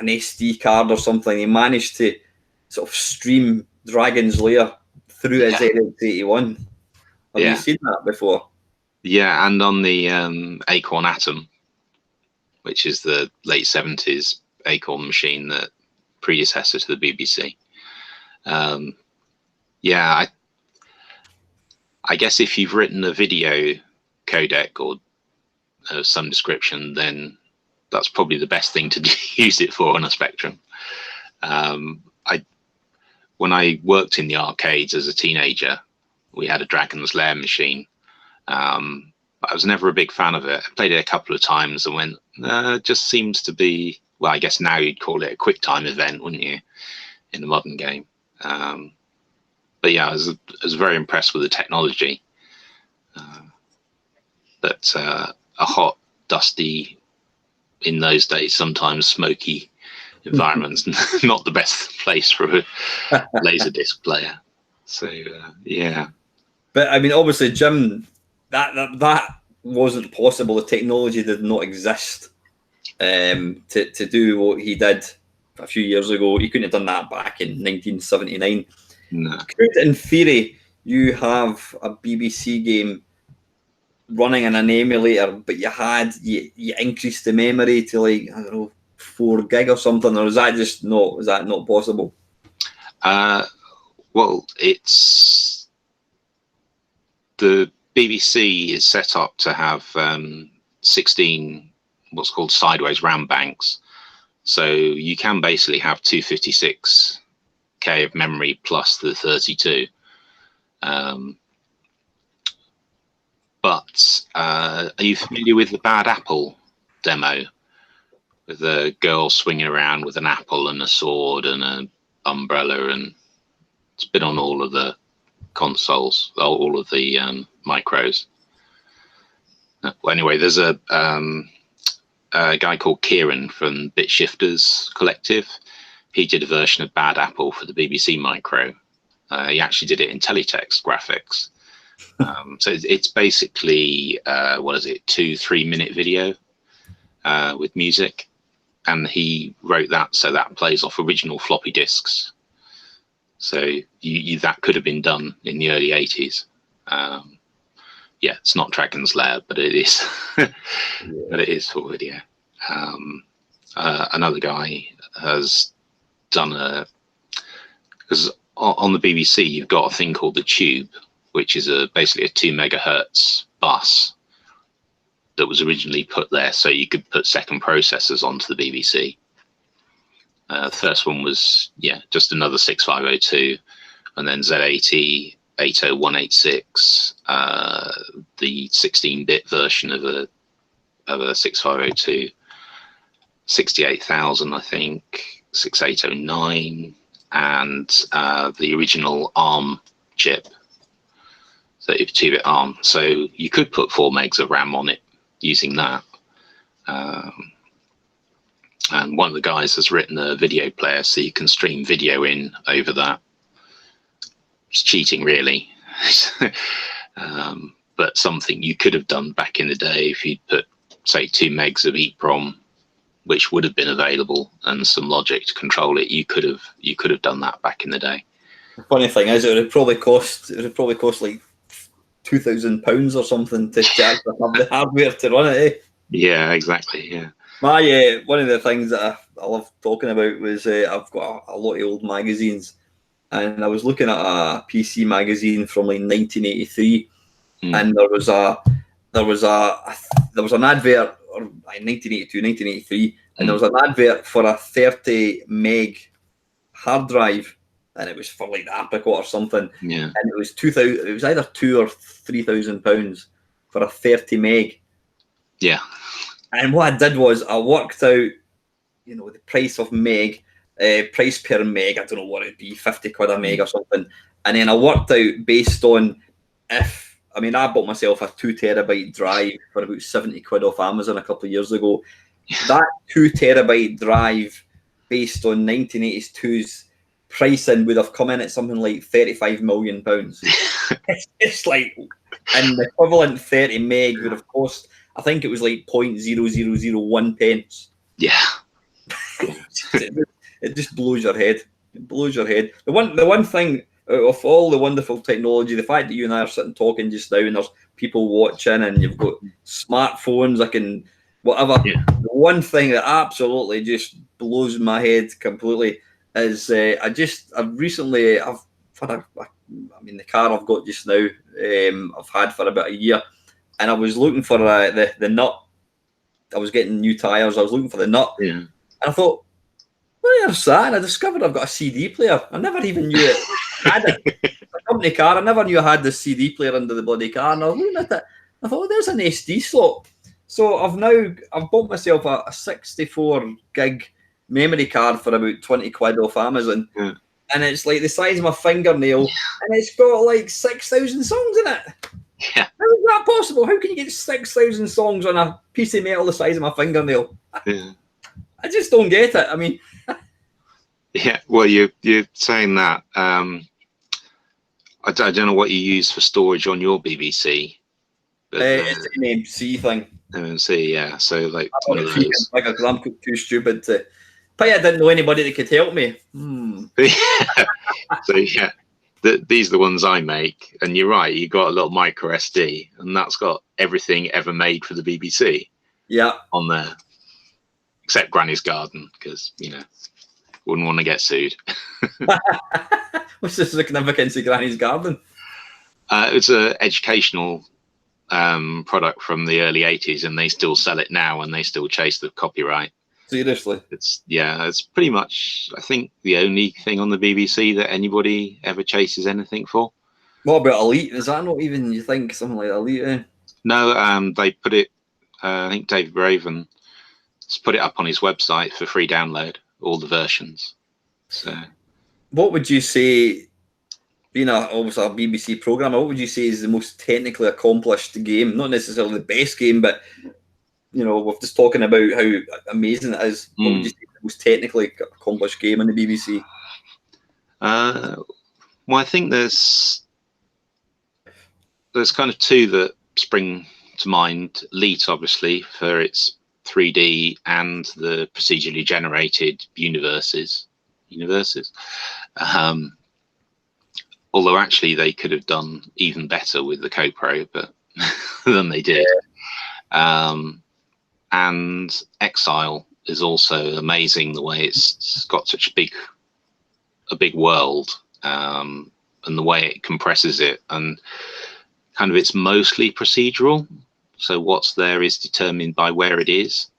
SD card or something, he managed to sort of stream Dragon's Lair through his ZX81. Have Yeah. you seen that before? Yeah, and on the Acorn Atom, which is the late 70s Acorn machine, that predecessor to the BBC. Yeah, I guess if you've written a video codec or of some description, then that's probably the best thing to use it for on a Spectrum. When I worked in the arcades as a teenager, we had a Dragon's Lair machine. I was never a big fan of it. I played it a couple of times and went, it just seems to be, well, I guess now you'd call it a quick time event, wouldn't you, in the modern game? But yeah, I was very impressed with the technology. But a hot, dusty, in those days, sometimes smoky environment's not the best place for a Laserdisc player. So, yeah. But I mean, obviously, Jim, that wasn't possible. The technology did not exist to do what he did a few years ago. He couldn't have done that back in 1979. No. Could, in theory, you have a BBC game running in an emulator, but you increased the memory to, like, I don't know, 4 gig or something, or is that not possible? Well, it's the BBC is set up to have 16 what's called sideways RAM banks, so you can basically have 256k of memory plus the 32. But are you familiar with the Bad Apple demo, with the girl swinging around with an apple and a sword and an umbrella, and it's been on all of the consoles, all of the micros. Well, anyway, there's a guy called Kieran from Bit Shifters Collective. He did a version of Bad Apple for the BBC Micro. He actually did it in teletext graphics. So it's basically 2-3 minute video with music, and he wrote that so that plays off original floppy disks. So that could have been done in the early 80s. Yeah, it's not Dragon's Lair, but it is. But it is for video. Another guy has done because on the BBC you've got a thing called the Tube, which is basically a 2 megahertz bus that was originally put there so you could put second processors onto the BBC. The first one was just another 6502, and then Z80, 80186, the 16-bit version of a 6502, 68000, I think, 6809, and the original ARM chip, 32-bit ARM. So you could put 4 megs of RAM on it using that. And one of the guys has written a video player so you can stream video in over that. It's cheating, really. But something you could have done back in the day if you'd put, say, 2 megs of EEPROM, which would have been available, and some logic to control it. You could have done that back in the day. The funny thing is, it would probably cost like £2,000 or something to actually have the hardware to run it. Eh? Yeah, exactly. Yeah. My one of the things that I love talking about was I've got a lot of old magazines, and I was looking at a PC magazine from like 1983, and there was an advert, or 1982, 1983, and there was an advert for a 30 meg hard drive, and it was for like the Apricot or something. Yeah. And it was $2,000. It was either £2,000 or £3,000 for a 30 meg. Yeah. And what I did was I worked out, the price of meg, price per meg. I don't know what it'd be, 50 quid a meg or something. And then I worked out based on I bought myself a 2 terabyte drive for about 70 quid off Amazon a couple of years ago. That 2 terabyte drive, based on 1982's pricing, would have come in at something like £35 million. It's like, and the equivalent 30 meg would have cost, I think it was like 0.0001 pence. Yeah. It just blows your head. It blows your head. The one thing of all the wonderful technology, the fact that you and I are sitting talking just now, and there's people watching, and you've got smartphones, I can whatever. Yeah. The one thing that absolutely just blows my head completely is I've recently I've had the car I've got just now I've had for about a year, and I was looking for the nut. I was getting new tires. I was looking for the nut, and I thought, where's that? And I discovered I've got a CD player. I never even knew it had it. It's a company car. I never knew I had the CD player under the bloody car. And I was looking at it. I thought, there's an SD slot. So I've bought myself a 64 gig memory card for about 20 quid off Amazon. Yeah. And it's like the size of my fingernail, and it's got like 6,000 songs in it. Yeah. How is that possible? How can you get 6,000 songs on a piece of metal the size of my fingernail? Yeah. I just don't get it. I mean, yeah. Well, you're saying that. I don't know what you use for storage on your BBC. But, it's an MC thing. MC, yeah. So like one of those. Because I'm too stupid to. But I didn't know anybody that could help me. Yeah. So yeah, these are the ones I make, and you're right. You got a little micro SD, and that's got everything ever made for the BBC. Yeah. On there, except Granny's Garden, because wouldn't want to get sued. What's the significance of Granny's Garden? It's an educational product from the early 80s, and they still sell it now, and they still chase the copyright. Seriously? It's pretty much, I think, the only thing on the BBC that anybody ever chases anything for. What about Elite? Is that not even, you think, something like Elite? Eh? No, they put it, I think David Raven has put it up on his website for free download, all the versions. So, what would you say, being obviously a BBC programmer, what would you say is the most technically accomplished game? Not necessarily the best game, but we're just talking about how amazing it is. What would you say is the most technically accomplished game on the BBC? Well, I think there's kind of two that spring to mind. Elite, obviously, for its 3D and the procedurally generated universes. Although actually they could have done even better with the CoPro, but than they did. And Exile is also amazing, the way it's got such a big world, and the way it compresses it, and kind of it's mostly procedural. So what's there is determined by where it is,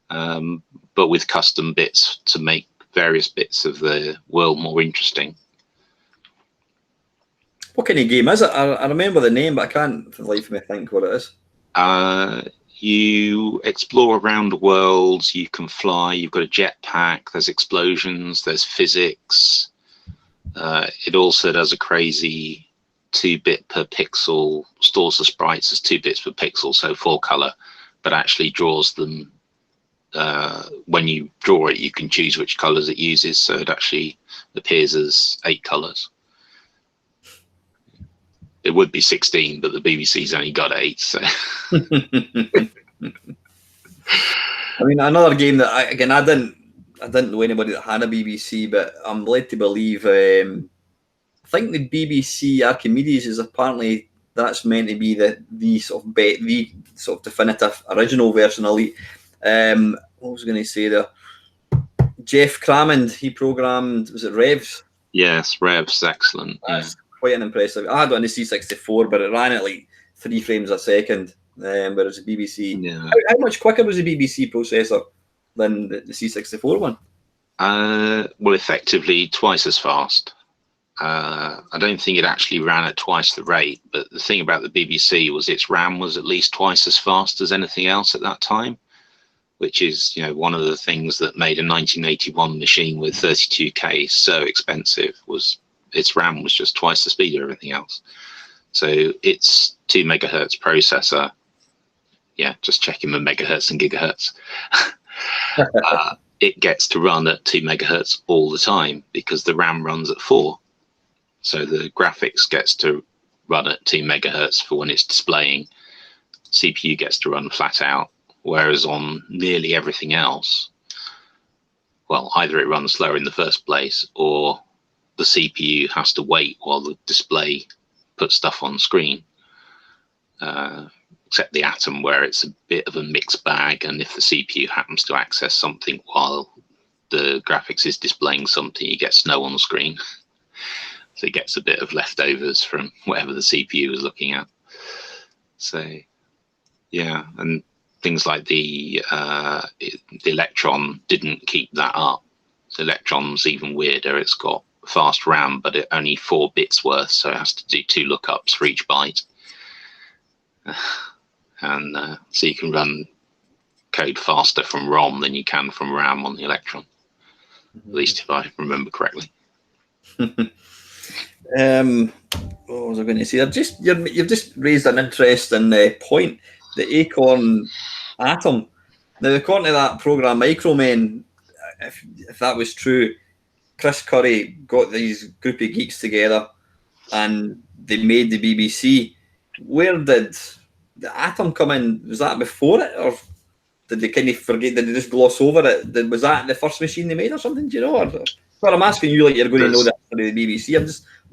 but with custom bits to make various bits of the world more interesting. What kind of game is it? I remember the name, but I can't for the life of me think what it is. You explore around the world, you can fly, you've got a jetpack, there's explosions, there's physics. It also does a crazy 2-bit per pixel, stores the sprites as 2 bits per pixel, so 4 color, but actually draws them. When you draw it, you can choose which colors it uses, so it actually appears as 8 colors. It would be 16, but the BBC's only got 8. So. I mean, another game that I didn't know anybody that had a BBC, but I'm led to believe. I think the BBC Archimedes is apparently that's meant to be the sort of definitive original version of Elite. What was I going to say there? Jeff Crammond, he programmed. Was it Revs? Yes, Revs, excellent. That's quite an impressive. I had it on the C64, but it ran at like 3 frames a second. Whereas the BBC, how much quicker was the BBC processor than the C64 one? Well, effectively twice as fast. I don't think it actually ran at twice the rate, but the thing about the BBC was its RAM was at least twice as fast as anything else at that time, which is one of the things that made a 1981 machine with 32K so expensive. Was its RAM was just twice the speed of everything else. So its 2 megahertz processor, just checking the megahertz and gigahertz, it gets to run at 2 megahertz all the time because the RAM runs at 4. So the graphics gets to run at 2 megahertz for when it's displaying. CPU gets to run flat out, whereas on nearly everything else, well, either it runs slower in the first place or the CPU has to wait while the display puts stuff on screen. Except the Atom, where it's a bit of a mixed bag, and if the CPU happens to access something while the graphics is displaying something, it gets no on the screen. So it gets a bit of leftovers from whatever the CPU is looking at. So yeah, and things like the Electron didn't keep that up. So Electron's even weirder. It's got fast RAM, but it only 4 bits worth, so it has to do 2 lookups for each byte. And so you can run code faster from ROM than you can from RAM on the Electron. At least if I remember correctly. What was I going to say? You've just raised an interesting point. The Acorn Atom. Now, according to that program, Micromen, if that was true, Chris Curry got these group of geeks together and they made the BBC. Where did the Atom come in? Was that before it, or did they kind of forget? Did they just gloss over it? Was that the first machine they made or something? Do you know? Well, I'm asking you like you're going to know that for the BBC. I'm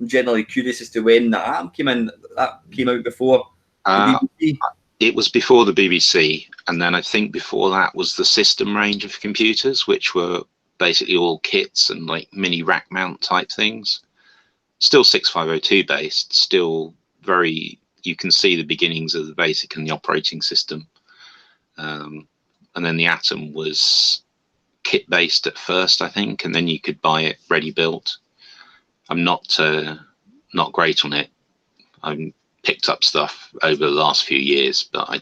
generally curious as to when the Atom came in. That came out before the BBC. It was before the BBC, and then I think before that was the System range of computers, which were basically all kits and like mini rack mount type things. Still 6502 based, still very, you can see the beginnings of the BASIC and the operating system. And then the Atom was kit based at first, I think, and then you could buy it ready built. I'm not great on it. I picked up stuff over the last few years, but I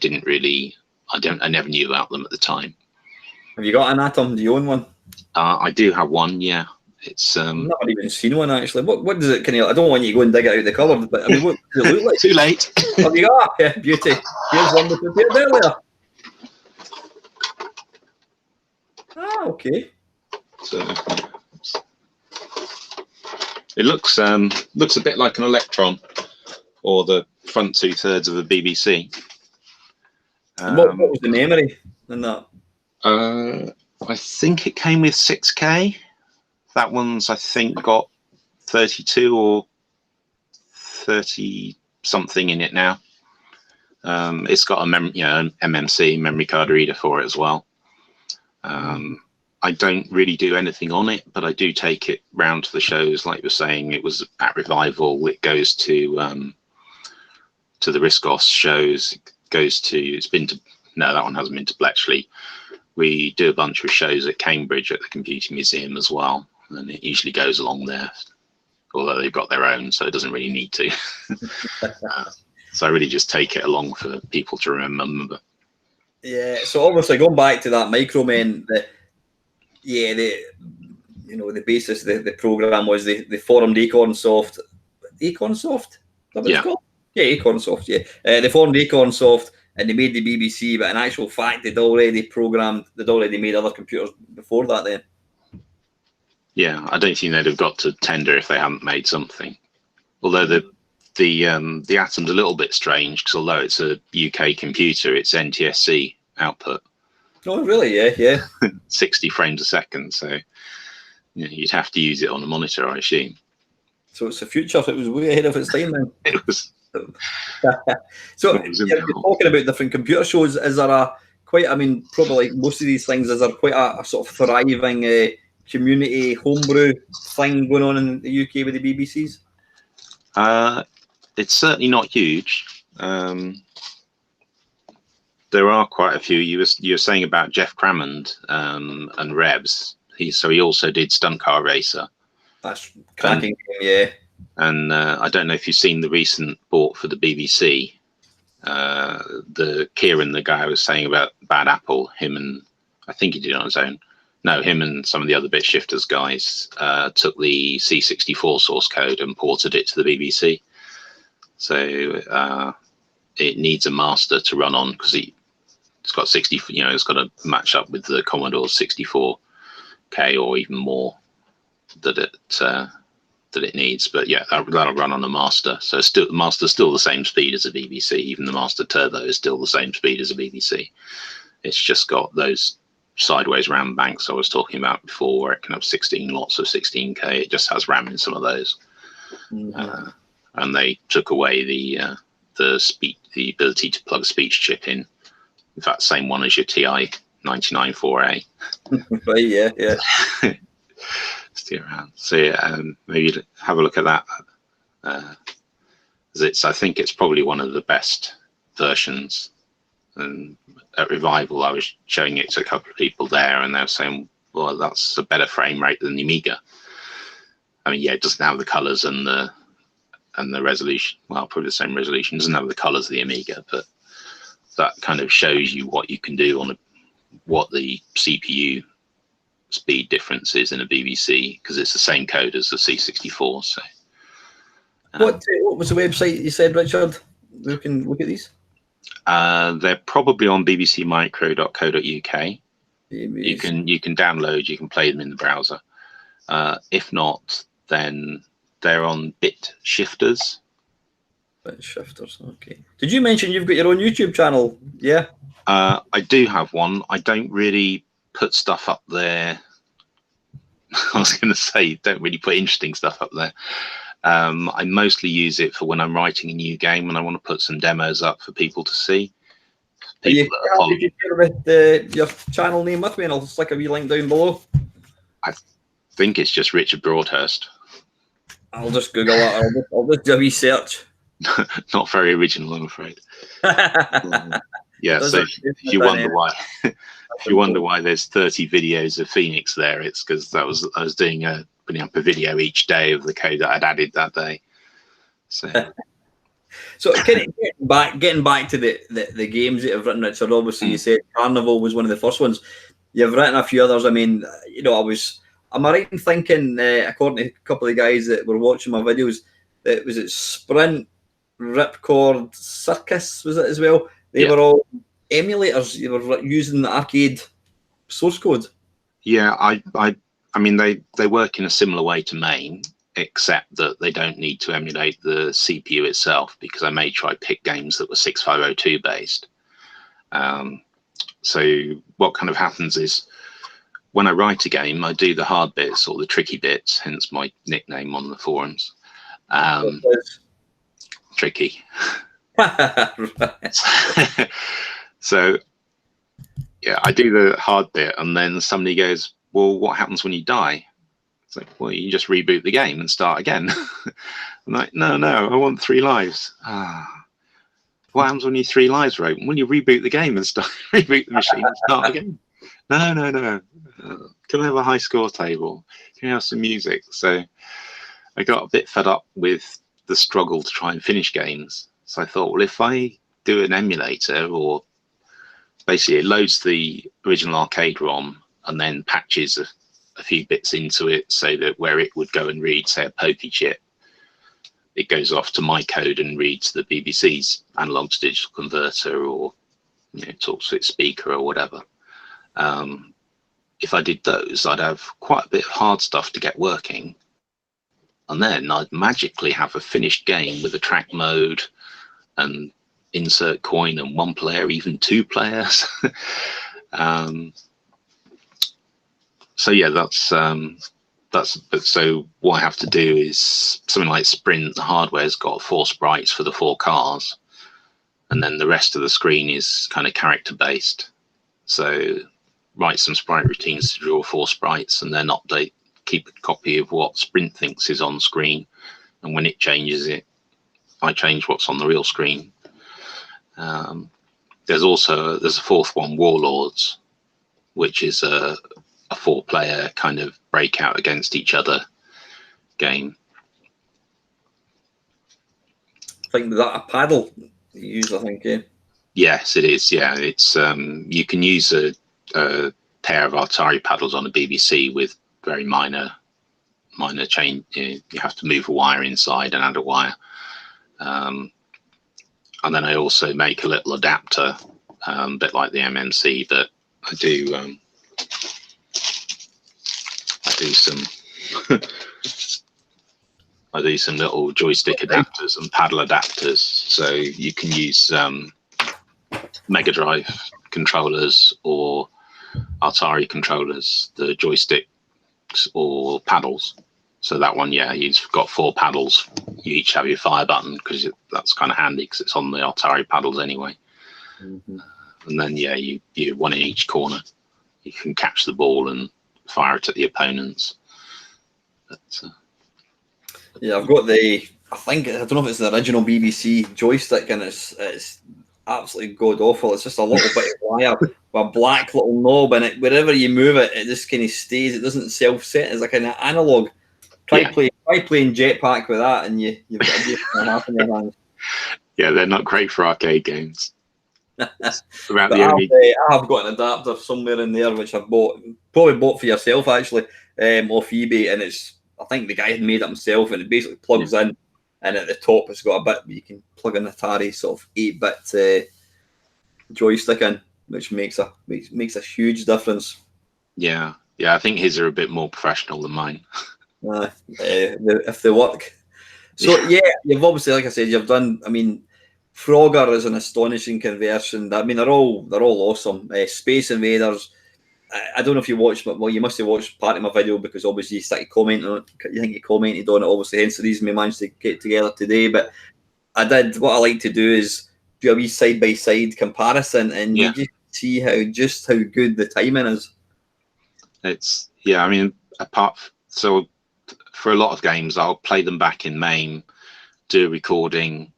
never knew about them at the time. Have you got an Atom? Do you own one? I do have one, yeah. It's I've not even seen one actually. What does it kind of? I don't want you to go and dig it out of the cupboard, but I mean, what does it look like? Too late. Oh, you got yeah, beauty. Here's one we prepared earlier. Ah, okay. So it looks a bit like an Electron, or the front 2/3 of a BBC. What was the memory in that? I think it came with 6K. That one's, I think, got 32 or 30 something in it now. It's got an MMC memory card reader for it as well. I don't really do anything on it, but I do take it round to the shows. Like you're saying, it was at Revival. It goes to the Riscos shows. It's been to, no, that one hasn't been to Bletchley. We do a bunch of shows at Cambridge at the Computing Museum as well, and it usually goes along there, although they've got their own, so it doesn't really need to. So I really just take it along for people to remember. Yeah, so obviously going back to that Micromen, the basis of the program was they formed Acorn Soft. Acorn Soft? Is that what it's called? Yeah, Acorn Soft, yeah. They formed Acorn Soft and they made the BBC, but in actual fact, they'd already made other computers before that then. Yeah, I don't think they'd have got to tender if they hadn't made something. Although the Atom's a little bit strange, because although it's a UK computer, it's NTSC output. Oh, really? Yeah. 60 frames a second, so you'd have to use it on a monitor, I assume. So it's the future. It was way ahead of its time then. It was. So you're talking about different computer shows. Is there probably like most of these things, is there quite a sort of thriving community homebrew thing going on in the UK with the BBCs? It's certainly not huge. There are quite a few. You were saying about Jeff Crammond and Rebs. He also did Stunt Car Racer. That's cracking, yeah. And I don't know if you've seen the recent bought for the BBC. The Kieran, the guy I was saying about Bad Apple, him and I think he did it on his own. No, him and some of the other Bit Shifters guys took the C64 source code and ported it to the BBC. So it needs a master to run on because it's got 60. It's got to match up with the Commodore 64K or even more that it needs. But yeah, that'll run on the master. So the master's still the same speed as a BBC. Even the Master Turbo is still the same speed as a BBC. It's just got those sideways RAM banks I was talking about before, where it can have 16 lots of 16K. It just has RAM in some of those. And they took away the ability to plug a speech chip in. In fact, same one as your TI 994A. Right, yeah. Steer around. So yeah, maybe have a look at that. I think it's probably one of the best versions. And at Revival, I was showing it to a couple of people there, and they were saying, "Well, that's a better frame rate than the Amiga." I mean, yeah, it doesn't have the colors and the resolution. Well, probably the same resolution. It doesn't have the colors of the Amiga, but that kind of shows you what you can do on what the CPU speed difference is in a BBC, because it's the same code as the C64. So, what was the website you said, Richard? We can look at these. They're probably on bbcmicro.co.uk. You can download, you can play them in the browser. If not, then they're on Bit Shifters. Bit Shifters, okay. Did you mention you've got your own YouTube channel? Yeah. I do have one. I don't really put stuff up there. I was going to say, don't really put interesting stuff up there. I mostly use it for when I'm writing a new game and I want to put some demos up for people to see. Are you happy to share with your channel name with me, and I'll stick a wee link down below? I think it's just Richard Broadhurst. I'll just Google it. I'll just do a wee search. Not very original, I'm afraid. Yeah, so if you wonder why there's 30 videos of Phoenix there, it's because I was putting up a video each day of the code that I'd added that day. So getting back to the games that you've written, Richard. Obviously, you said Carnival was one of the first ones. You've written a few others. I mean, am I right in thinking, according to a couple of guys that were watching my videos, that was it Sprint, Ripcord, Circus, was it as well? They were all emulators. You were using the arcade source code. Yeah, I mean, they work in a similar way to MAME, except that they don't need to emulate the CPU itself, because I may try pick games that were 6502 based. So what kind of happens is, when I write a game, I do the hard bits or the tricky bits, hence my nickname on the forums. Tricky. So yeah, I do the hard bit, and then somebody goes, "Well, what happens when you die?" It's like, well, you just reboot the game and start again. I'm like, no, I want 3 lives. What happens when you 3 lives are open? Well, you reboot the game and reboot the machine and start again. No. Can I have a high score table? Can I have some music? So I got a bit fed up with the struggle to try and finish games. So I thought, well, if I do an emulator, or basically it loads the original arcade ROM and then patches a few bits into it, so that where it would go and read, say, a Pokey chip, it goes off to my code and reads the BBC's analog to digital converter, or talks to its speaker or whatever. If I did those, I'd have quite a bit of hard stuff to get working, and then I'd magically have a finished game with a track mode and insert coin and 1 player, even 2 players. So yeah, so what I have to do is something like Sprint. The hardware's got 4 sprites for the 4 cars, and then the rest of the screen is kind of character based. So write some sprite routines to draw 4 sprites, and then keep a copy of what Sprint thinks is on screen, and when it changes it, I change what's on the real screen. There's a 4th one, Warlords, which is a 4-player kind of breakout against each other game. I think that a paddle you use, I think, yeah. Yes, it is. Yeah, it's you can use a pair of Atari paddles on a BBC with very minor change. You have to move a wire inside and add a wire. And then I also make a little adapter, a bit like the MMC, that I do some little joystick adapters and paddle adapters, so you can use Mega Drive controllers or Atari controllers, the joysticks or paddles. So that one, yeah, you've got 4 paddles. You each have your fire button because that's kind of handy because it's on the Atari paddles anyway. Mm-hmm. And then, yeah, you one in each corner. You can catch the ball and fire it at the opponents. But, yeah, I've got I don't know if it's the original BBC joystick, and it's absolutely god awful. It's just a little bit of wire with a black little knob, and wherever you move it, it just kind of stays. It doesn't self set. It's like an analog. Try playing Jetpack with that, and you've got a decent half in your hands. Yeah, they're not great for arcade games. But I have got an adapter somewhere in there which I've probably bought for yourself actually, off eBay, and I think the guy had made it himself, and it basically plugs in, and at the top it's got a bit where you can plug an Atari sort of 8-bit joystick in, which makes a huge difference. Yeah, I think his are a bit more professional than mine. If they work. So yeah, you've obviously, like I said, you've done. I mean, Frogger is an astonishing conversion. I mean, they're all awesome. Space Invaders. I don't know if you watched, but you must have watched part of my video because obviously you started commenting on it. You think you commented on it, obviously, hence the reason we managed to get together today. But I did. What I like to do is do a wee side by side comparison, and you just see how good the timing is. I mean, so for a lot of games, I'll play them back in MAME, do a recording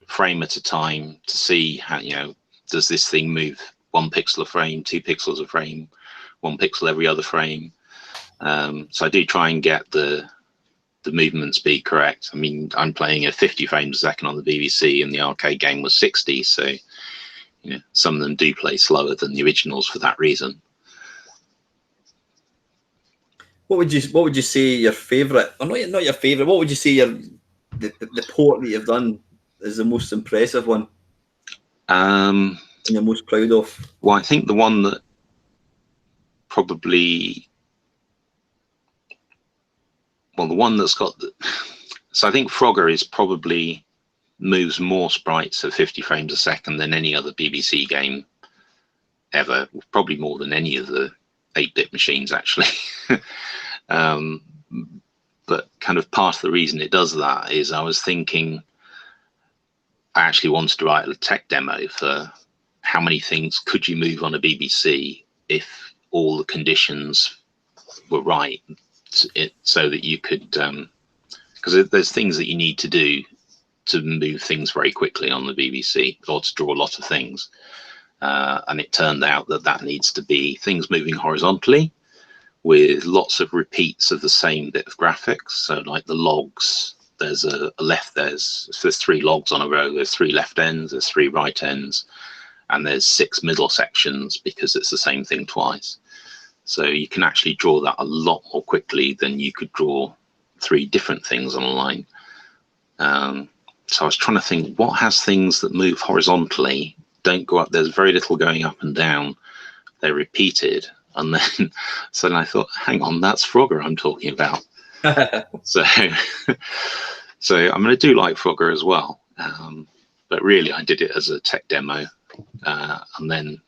frame at a time to see how, does this thing move 1 pixel a frame, 2 pixels a frame, 1 pixel every other frame. So I do try and get the movement speed correct. I mean, I'm playing at 50 frames a second on the BBC, and the arcade game was 60. So, some of them do play slower than the originals for that reason. What would you say your favourite, or not your favourite? What would you say the port that you've done is the most impressive one? And you're most proud of? Well, I think the one that probably, the one that's got so I think Frogger is probably moves more sprites at 50 frames a second than any other BBC game ever, probably more than any of the 8-bit machines actually. But kind of part of the reason it does that is I was thinking I actually wanted to write a tech demo for how many things could you move on a BBC if all the conditions were right, so that you could, because there's things that you need to do to move things very quickly on the BBC, or to draw a lot of things, and it turned out that needs to be things moving horizontally with lots of repeats of the same bit of graphics. So like the logs, there's a left, there's 3 logs on a row, there's 3 left ends, there's 3 right ends, and there's 6 middle sections because it's the same thing twice. So you can actually draw that a lot more quickly than you could draw 3 different things on a line. So I was trying to think, what has things that move horizontally, don't go up, there's very little going up and down, they're repeated. And then, so then I thought, hang on, that's Frogger I'm talking about. So I'm going to do like Frogger as well. But really, I did it as a tech demo. And then,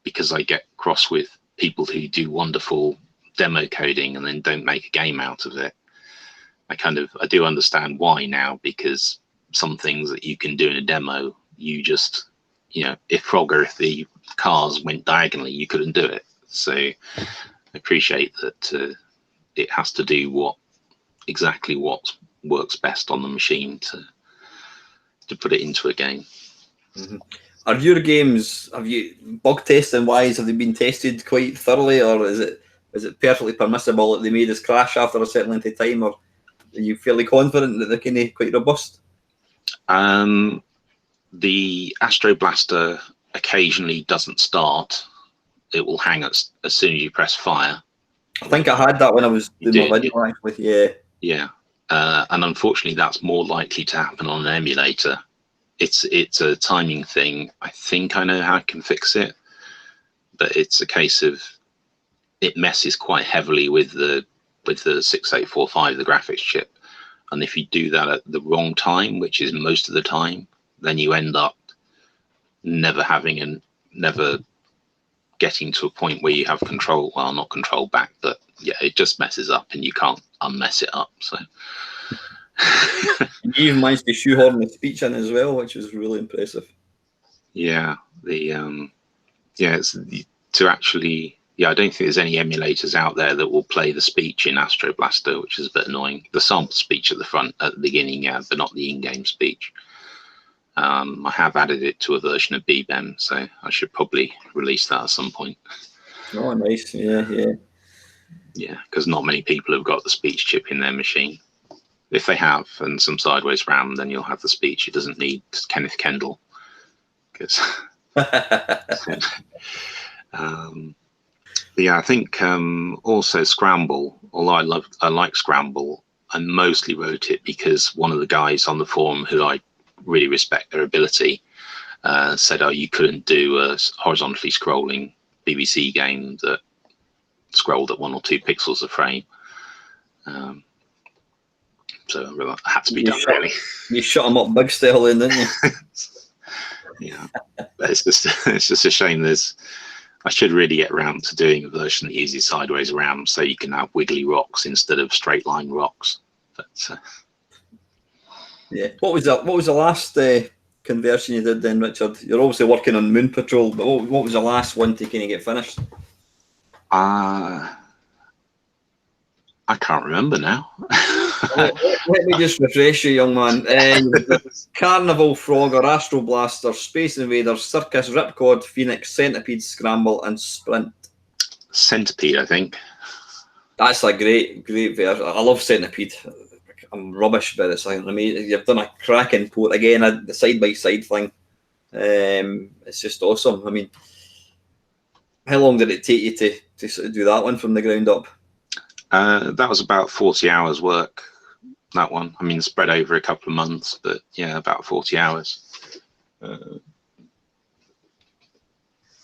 because I get cross with people who do wonderful demo coding and then don't make a game out of it, I do understand why now, because some things that you can do in a demo, you just, if the cars went diagonally, you couldn't do it. So I appreciate that it has to do exactly what works best on the machine to put it into a game. Mm-hmm. Are your games, bug testing wise, have they been tested quite thoroughly, or is it perfectly permissible that they may just crash after a certain length of time, or are you fairly confident that they're kind of quite robust? The Astro Blaster occasionally doesn't start. It will hang as soon as you press fire. I think I had that when I was doing my video actually. Yeah. And unfortunately, that's more likely to happen on an emulator. It's a timing thing. I think I know how I can fix it, but it's a case of it messes quite heavily with the 6845, the graphics chip. And if you do that at the wrong time, which is most of the time, then you end up never getting to a point where you have control, well, not control back, but yeah, it just messes up and you can't unmess it up. So You've managed to shoehorn the speech in as well, which is really impressive. Yeah, it's to actually. Yeah, I don't think there's any emulators out there that will play the speech in Astro Blaster, which is a bit annoying. The sample speech at the front, at the beginning, yeah, but not the in-game speech. I have added it to a version of BBEM, so I should probably release that at some point. Oh, nice. Yeah. Yeah, because not many people have got the speech chip in their machine. If they have, and some sideways RAM, then you'll have the speech. It doesn't need Kenneth Kendall. Because yeah, I think also Scramble, although I like Scramble, I mostly wrote it because one of the guys on the forum who I really respect their ability said, oh, you couldn't do a horizontally scrolling BBC game that scrolled at 1 or 2 pixels a frame. So it had to be done, really. You shut them up big style then, didn't you? Yeah, but it's just a shame. I should really get around to doing a version that uses sideways RAM, so you can have wiggly rocks instead of straight line rocks. But yeah, what was the last conversion you did then, Richard? You're obviously working on Moon Patrol, but what was the last one to kind of get finished? I can't remember now. Let me just refresh you, young man. Carnival, Frogger, Astro Blaster, Space Invaders, Circus, Ripcord, Phoenix, Centipede, Scramble, and Sprint. Centipede, I think. That's a great version. I love Centipede. I'm rubbish, but it's like, I mean, you've done a cracking port again. The side-by-side thing. It's just awesome. I mean, how long did it take you to sort of do that one from the ground up? That was about 40 hours work. That one. I mean, spread over a couple of months, but yeah, about 40 hours.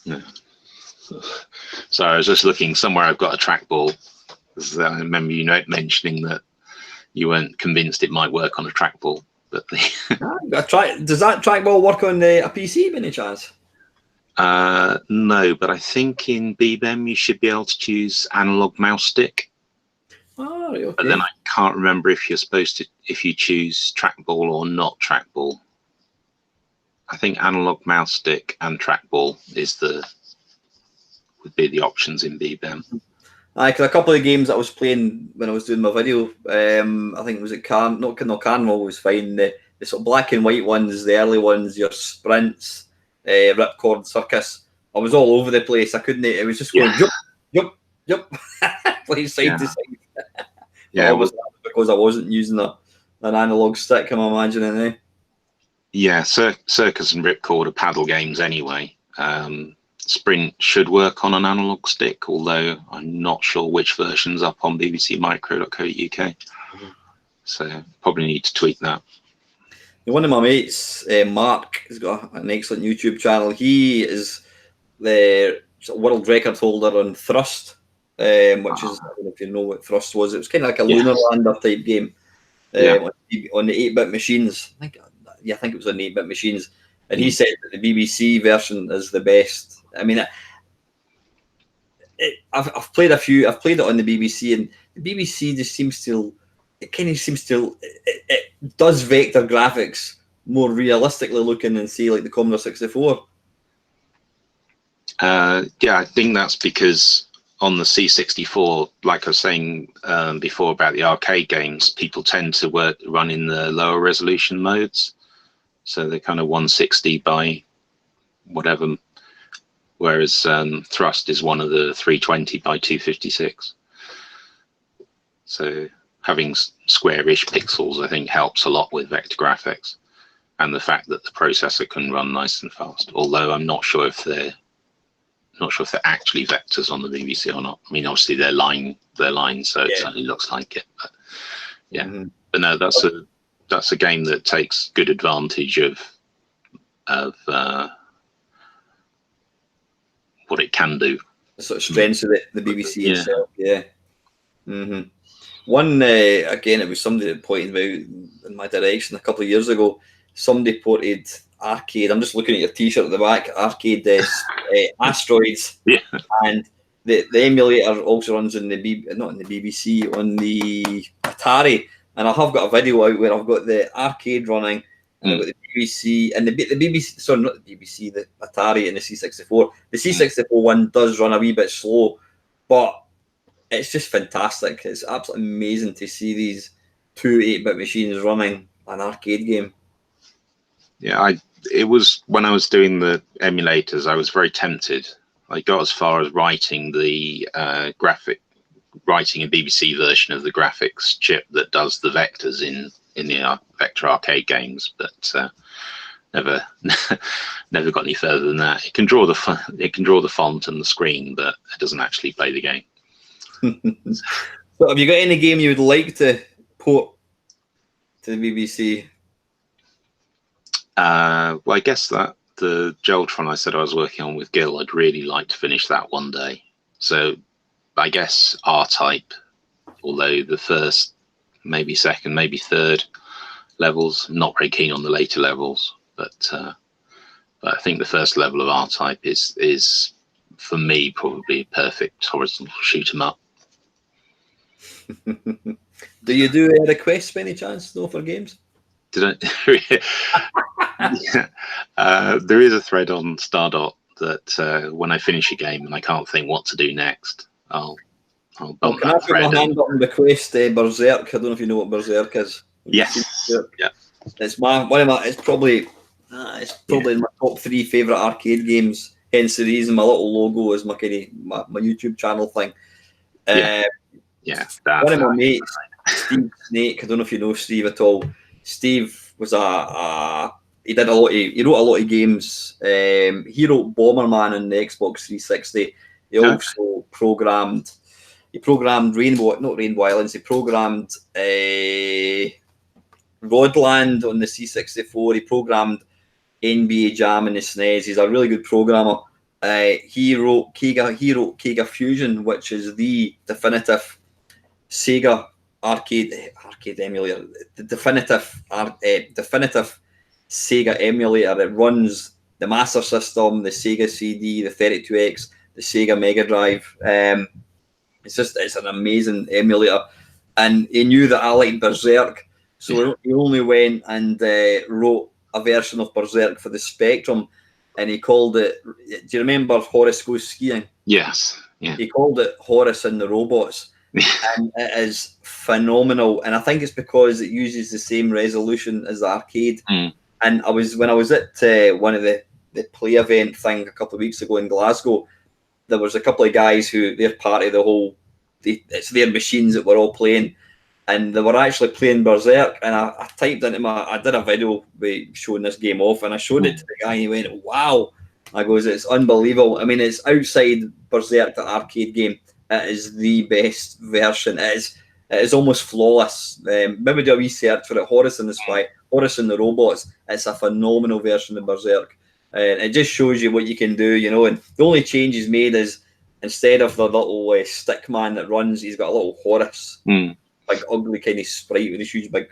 Yeah. So I was just looking somewhere. I've got a trackball. I remember you mentioning that you weren't convinced it might work on a trackball, but does that trackball work on a PC by any chance? No, but I think in BBEM you should be able to choose analog mouse stick. Oh, okay. But then I can't remember if you're supposed to, if you choose trackball or not trackball. I think analog mouse stick and trackball would be the options in BBEM. Because a couple of games that I was playing when I was doing my video, I think it was at Carnival was fine. The sort of black and white ones, the early ones, your Sprints, Ripcord, Circus. I was all over the place. I couldn't. It was just going yup, play side to side. Yeah, because I wasn't using an analog stick. I'm imagining, eh? Yeah, Circus and Ripcord are paddle games anyway. Sprint should work on an analog stick, although I'm not sure which version's up on bbcmicro.co.uk. So probably need to tweak that. One of my mates, Mark, has got an excellent YouTube channel. He is the world record holder on Thrust, which is, I don't know if you know what Thrust was. It was kind of like a Lunar Lander type game on the 8-bit machines. I think it was on the 8-bit machines. And he said that the BBC version is the best. I mean, I've played a few. I've played it on the BBC, and the BBC just seems to. It does vector graphics more realistically looking than, say, like the Commodore 64. Yeah, I think that's because on the C64, like I was saying before about the arcade games, people tend to run in the lower resolution modes. So they're kind of 160 by whatever, whereas Thrust is one of the 320 by 256. So having square-ish pixels, I think, helps a lot with vector graphics, and the fact that the processor can run nice and fast. Although I'm not sure if they're actually vectors on the BBC or not. I mean, obviously they're line, so it certainly looks like it. But yeah, but no, that's a game that takes good advantage of what it can do. The sort of strengths of the BBC itself. Yeah. One again, it was somebody that pointed out in my direction a couple of years ago. Somebody ported arcade. I'm just looking at your T-shirt at the back. Arcade Asteroids, Yeah. and the emulator also runs on not on the BBC, on the Atari. And I have got a video out where I've got the arcade running, and I've got the BBC and the BBC. Sorry, not the BBC, the Atari and the C64. The C64 one does run a wee bit slow, but it's just fantastic. It's absolutely amazing to see these two 8-bit machines running an arcade game. Yeah, it was when I was doing the emulators, I was very tempted. I got as far as writing the writing a BBC version of the graphics chip that does the vectors in the Vector arcade games, but never got any further than that. It can draw the font and the screen, but it doesn't actually play the game. So have you got any game you would like to port to the BBC? Well, I guess that the Joltron I said I was working on with Gil, I'd really like to finish that one day. So I guess R-Type, although the first, maybe second, maybe third levels, I'm not very keen on the later levels, but I think the first level of R-Type is for me probably a perfect horizontal shoot 'em up. Do you do requests by any chance though for games? Did I? Yeah. There is a thread on Stardot that when I finish a game and I can't think what to do next, I'll bump that thread. Can I put my hand up and request Berserk? I don't know if you know what Berserk is. Yes. Yeah. It's it's probably in my top 3 favourite arcade games. Hence the reason my little logo is my YouTube channel thing. Yeah. One of my mates, Steve Snake. I don't know if you know Steve at all. Steve was he wrote a lot of games. He wrote Bomberman on the Xbox 360. He also programmed Rainbow Islands. He programmed Rodland on the C64. He programmed NBA Jam in the SNES. He's a really good programmer. He wrote Kega Fusion, which is the definitive Sega arcade emulator. The definitive Sega emulator. It runs the Master System, the Sega CD, the 32X, the Sega Mega Drive. It's an amazing emulator, and he knew that I liked Berserk, so he only went and wrote a version of Berserk for the Spectrum, and he called it. Do you remember Horace Goes Skiing? Yes. Yeah. He called it Horace and the Robots, and it is phenomenal. And I think it's because it uses the same resolution as the arcade. And when I was at one of the play event thing a couple of weeks ago in Glasgow, there was a couple of guys who they're part of the whole. It's their machines that were all playing, and they were actually playing Berserk. And I typed into I did a video showing this game off, and I showed it to the guy, and he went, "Wow!" I goes, "It's unbelievable." I mean, it's outside Berserk, the arcade game. It is the best version. It is almost flawless. Maybe do a wee search for it. Horace and the Robots. It's a phenomenal version of Berserk. And it just shows you what you can do, and the only change he's made is instead of the little stick man that runs, he's got a little Horace, like ugly kind of sprite with his huge big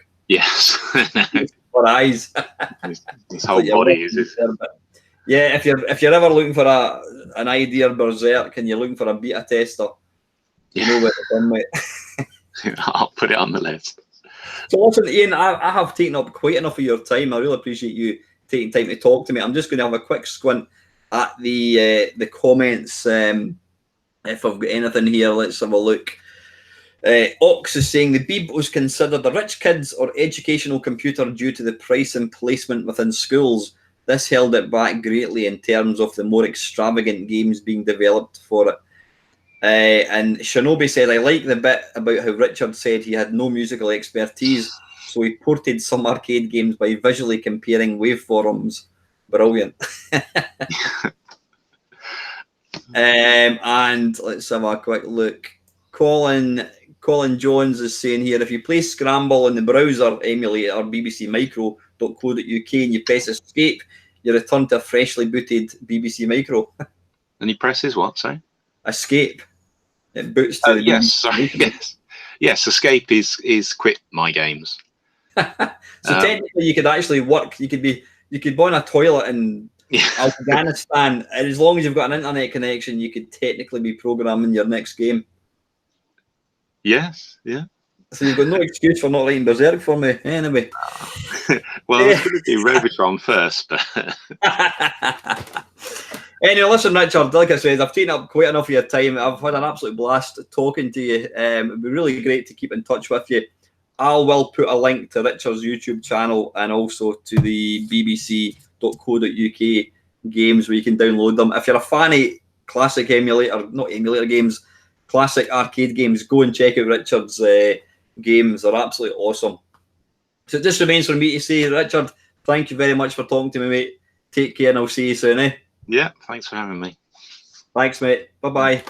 eyes. His whole body is. Yeah, if you're ever looking for an idea of Berserk and you're looking for a beta tester, you know where to come, mate. I'll put it on the list. So listen, Ian, I have taken up quite enough of your time. I really appreciate you taking time to talk to me. I'm just going to have a quick squint at the comments. If I've got anything here, let's have a look. Ox is saying the Beeb was considered a rich kids or educational computer due to the price and placement within schools. This held it back greatly in terms of the more extravagant games being developed for it. And Shinobi said, I like the bit about how Richard said he had no musical expertise, so he ported some arcade games by visually comparing waveforms. Brilliant. And let's have a quick look. Colin Jones is saying here, if you play Scramble in the browser emulator BBC Micro.co.uk and you press escape, you return to a freshly booted BBC Micro. And he presses what, sorry? Escape. It boots to the yes, sorry, yes. Escape is quit my games. So technically you could actually work, you could be You could burn a toilet in Yeah. Afghanistan, and as long as you've got an internet connection, you could technically be programming your next game. Yes, yeah. So you've got no excuse for not writing Berserk for me, anyway. Well, I was going to do Robotron first, but anyway, listen, Richard, like I said, I've taken up quite enough of your time. I've had an absolute blast talking to you. It'd be really great to keep in touch with you. I will put a link to Richard's YouTube channel and also to the bbc.co.uk games where you can download them. If you're a fan of classic not emulator games, classic arcade games, go and check out Richard's games. They're absolutely awesome. So it just remains for me to say, Richard, thank you very much for talking to me, mate. Take care, and I'll see you soon, eh? yeah, thanks for having me. Thanks, mate. Bye-bye.